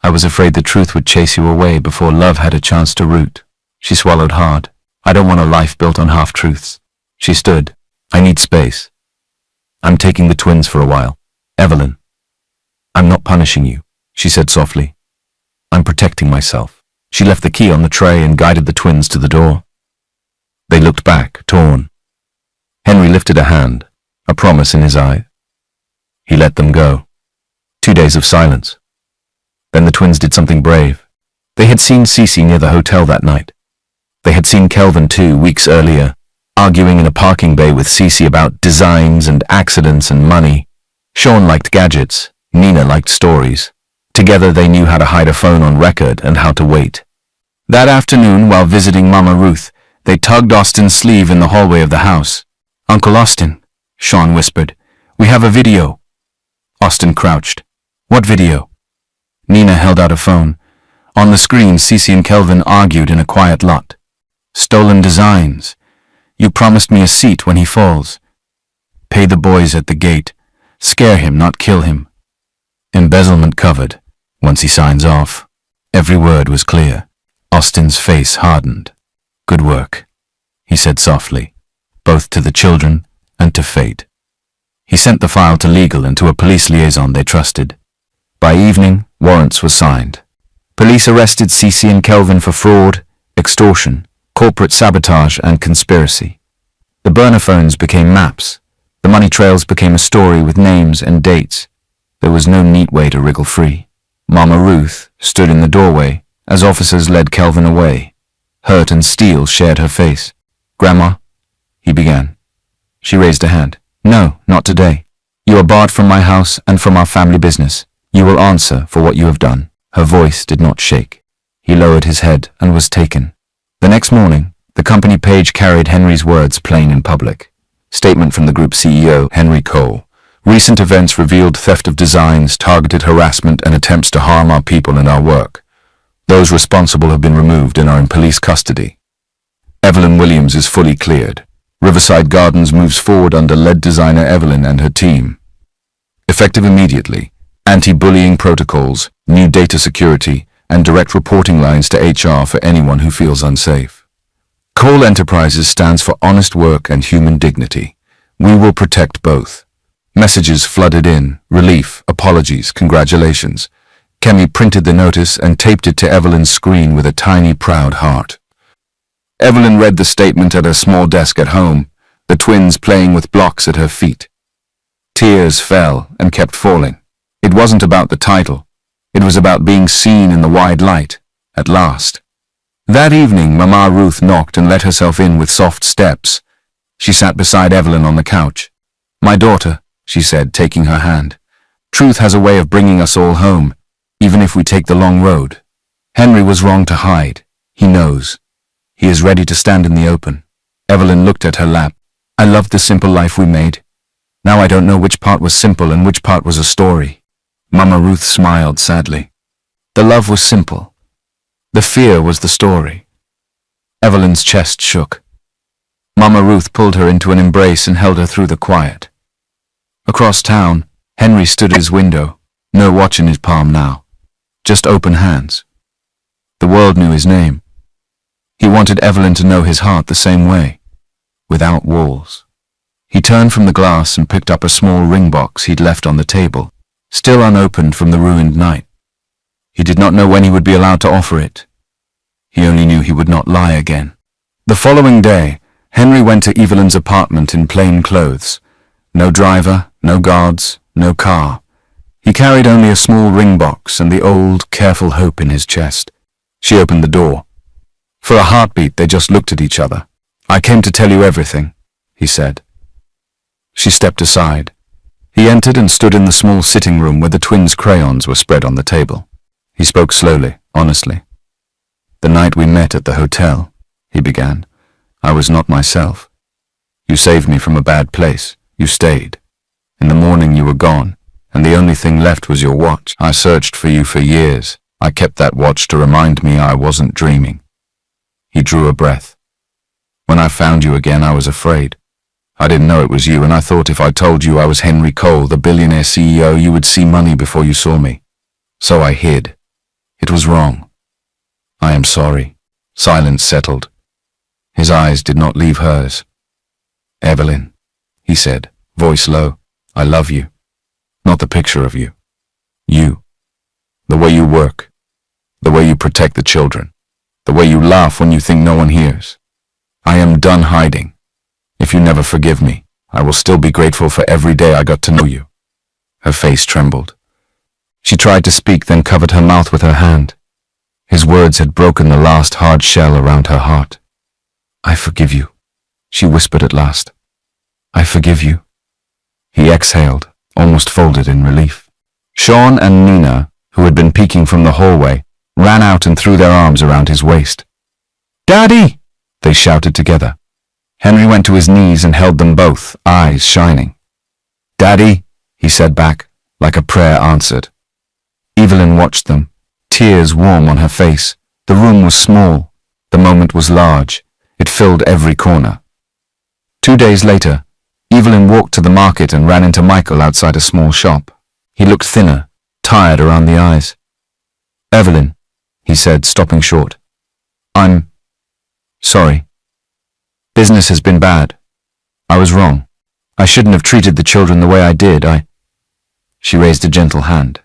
I was afraid the truth would chase you away before love had a chance to root. She swallowed hard. I don't want a life built on half-truths. She stood. I need space. I'm taking the twins for a while. Evelyn. I'm not punishing you, she said softly. I'm protecting myself. She left the key on the tray and guided the twins to the door. They looked back, torn. Henry lifted a hand, a promise in his eye. He let them go. 2 days of silence. Then the twins did something brave. They had seen Cece near the hotel that night. They had seen Kelvin 2 weeks earlier, arguing in a parking bay with Cece about designs and accidents and money. Sean liked gadgets. Nina liked stories. Together they knew how to hide a phone on record and how to wait. That afternoon, while visiting Mama Ruth, they tugged Austin's sleeve in the hallway of the house. Uncle Austin, Sean whispered, we have a video. Austin crouched. What video? Nina held out a phone. On the screen, Cece and Kelvin argued in a quiet lot. Stolen designs. You promised me a seat when he falls. Pay the boys at the gate. Scare him, not kill him. Embezzlement covered. Once he signs off. Every word was clear. Austin's face hardened. Good work, he said softly, both to the children and to fate. He sent the file to legal and to a police liaison they trusted. By evening, Warrants were signed. Police arrested Cece and Kelvin for fraud, extortion, corporate sabotage, and conspiracy. The burner phones became maps. The money trails became a story with names and dates. There was no neat way to wriggle free. Mama Ruth stood in the doorway as officers led Kelvin away. Hurt and steel shared her face. "Grandma," he began. She raised a hand. "No, not today. You are barred from my house and from our family business. You will answer for what you have done." Her voice did not shake. He lowered his head and was taken. The next morning, the company page carried Henry's words plain in public. Statement from the group CEO, Henry Cole. Recent events revealed theft of designs, targeted harassment, and attempts to harm our people and our work. Those responsible have been removed and are in police custody. Evelyn Williams is fully cleared. Riverside Gardens moves forward under lead designer Evelyn and her team. Effective immediately, anti-bullying protocols, new data security, and direct reporting lines to HR for anyone who feels unsafe. Cole Enterprises stands for honest work and human dignity. We will protect both. Messages flooded in, relief, apologies, congratulations. Kemi printed the notice and taped it to Evelyn's screen with a tiny, proud heart. Evelyn read the statement at her small desk at home, the twins playing with blocks at her feet. Tears fell and kept falling. It wasn't about the title. It was about being seen in the wide light, at last. That evening, Mama Ruth knocked and let herself in with soft steps. She sat beside Evelyn on the couch. "My daughter," she said, taking her hand. "Truth has a way of bringing us all home, even if we take the long road. Henry was wrong to hide. He knows. He is ready to stand in the open." Evelyn looked at her lap. "I loved the simple life we made. Now I don't know which part was simple and which part was a story." Mama Ruth smiled sadly. "The love was simple. The fear was the story." Evelyn's chest shook. Mama Ruth pulled her into an embrace and held her through the quiet. Across town, Henry stood at his window, no watch in his palm now, just open hands. The world knew his name. He wanted Evelyn to know his heart the same way, without walls. He turned from the glass and picked up a small ring box he'd left on the table, still unopened from the ruined night. He did not know when he would be allowed to offer it. He only knew he would not lie again. The following day, Henry went to Evelyn's apartment in plain clothes. No driver, no guards, no car. He carried only a small ring box and the old, careful hope in his chest. She opened the door. For a heartbeat, they just looked at each other. "I came to tell you everything," he said. She stepped aside. He entered and stood in the small sitting room where the twins' crayons were spread on the table. He spoke slowly, honestly. "The night we met at the hotel," he began, "I was not myself. You saved me from a bad place. You stayed. In the morning you were gone, and the only thing left was your watch. I searched for you for years. I kept that watch to remind me I wasn't dreaming." He drew a breath. "When I found you again, I was afraid. I didn't know it was you, and I thought if I told you I was Henry Cole, the billionaire CEO, you would see money before you saw me. So I hid. It was wrong. I am sorry." Silence settled. His eyes did not leave hers. "Evelyn," he said, voice low, "I love you. Not the picture of you. You. The way you work. The way you protect the children. The way you laugh when you think no one hears. I am done hiding. If you never forgive me, I will still be grateful for every day I got to know you." Her face trembled. She tried to speak, then covered her mouth with her hand. His words had broken the last hard shell around her heart. "I forgive you," she whispered at last. "I forgive you." He exhaled, almost folded in relief. Sean and Nina, who had been peeking from the hallway, ran out and threw their arms around his waist. "Daddy!" they shouted together. Henry went to his knees and held them both, eyes shining. "Daddy," he said back, like a prayer answered. Evelyn watched them, tears warm on her face. The room was small. The moment was large. It filled every corner. 2 days later, Evelyn walked to the market and ran into Michael outside a small shop. He looked thinner, tired around the eyes. "Evelyn," he said, stopping short. "I'm sorry. Business has been bad. I was wrong. I shouldn't have treated the children the way I did. She raised a gentle hand.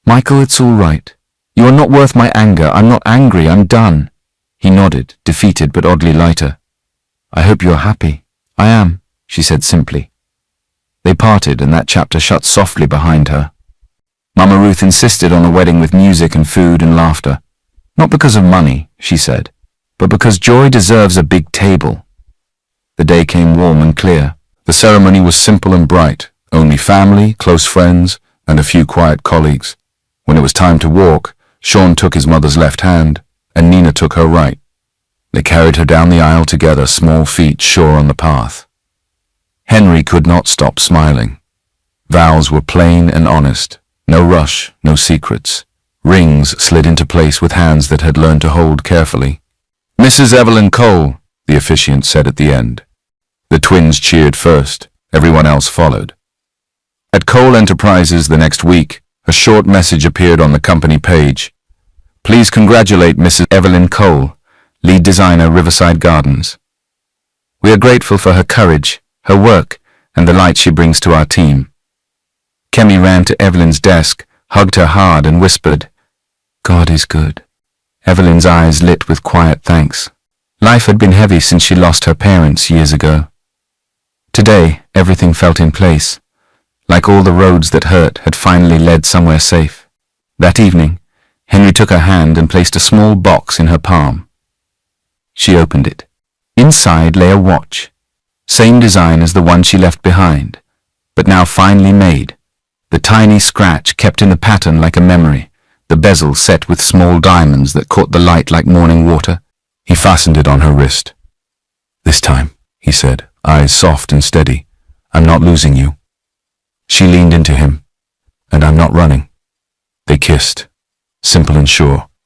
Michael, it's all right. You are not worth my anger. I'm not angry. I'm done. He nodded, defeated but oddly lighter. I hope you are happy. I am, she said simply. They parted, and that chapter shut softly behind her. Mama Ruth insisted on a wedding with music and food and laughter. Not because of money, she said, but because joy deserves a big table. The day came warm and clear. The ceremony was simple and bright, only family, close friends, and a few quiet colleagues. When it was time to walk, Sean took his mother's left hand, and Nina took her right. They carried her down the aisle together, small feet sure on the path. Henry could not stop smiling. Vows were plain and honest. No rush, no secrets. Rings slid into place with hands that had learned to hold carefully. Mrs. Evelyn Cole, the officiant said at the end. The twins cheered first. Everyone else followed. At Cole Enterprises the next week, a short message appeared on the company page. Please congratulate Mrs. Evelyn Cole, lead designer, Riverside Gardens. We are grateful for her courage, her work, and the light she brings to our team. Kemi ran to Evelyn's desk, hugged her hard, and whispered, God is good. Evelyn's eyes lit with quiet thanks. Life had been heavy since she lost her parents years ago. Today, everything felt in place, like all the roads that hurt had finally led somewhere safe. That evening, Henry took her hand and placed a small box in her palm. She opened it. Inside lay a watch, same design as the one she left behind, but now finely made. The tiny scratch kept in the pattern like a memory, the bezel set with small diamonds that caught the light like morning water. He fastened it on her wrist. This time, he said, eyes soft and steady, I'm not losing you. She leaned into him, and I'm not running. They kissed, simple and sure.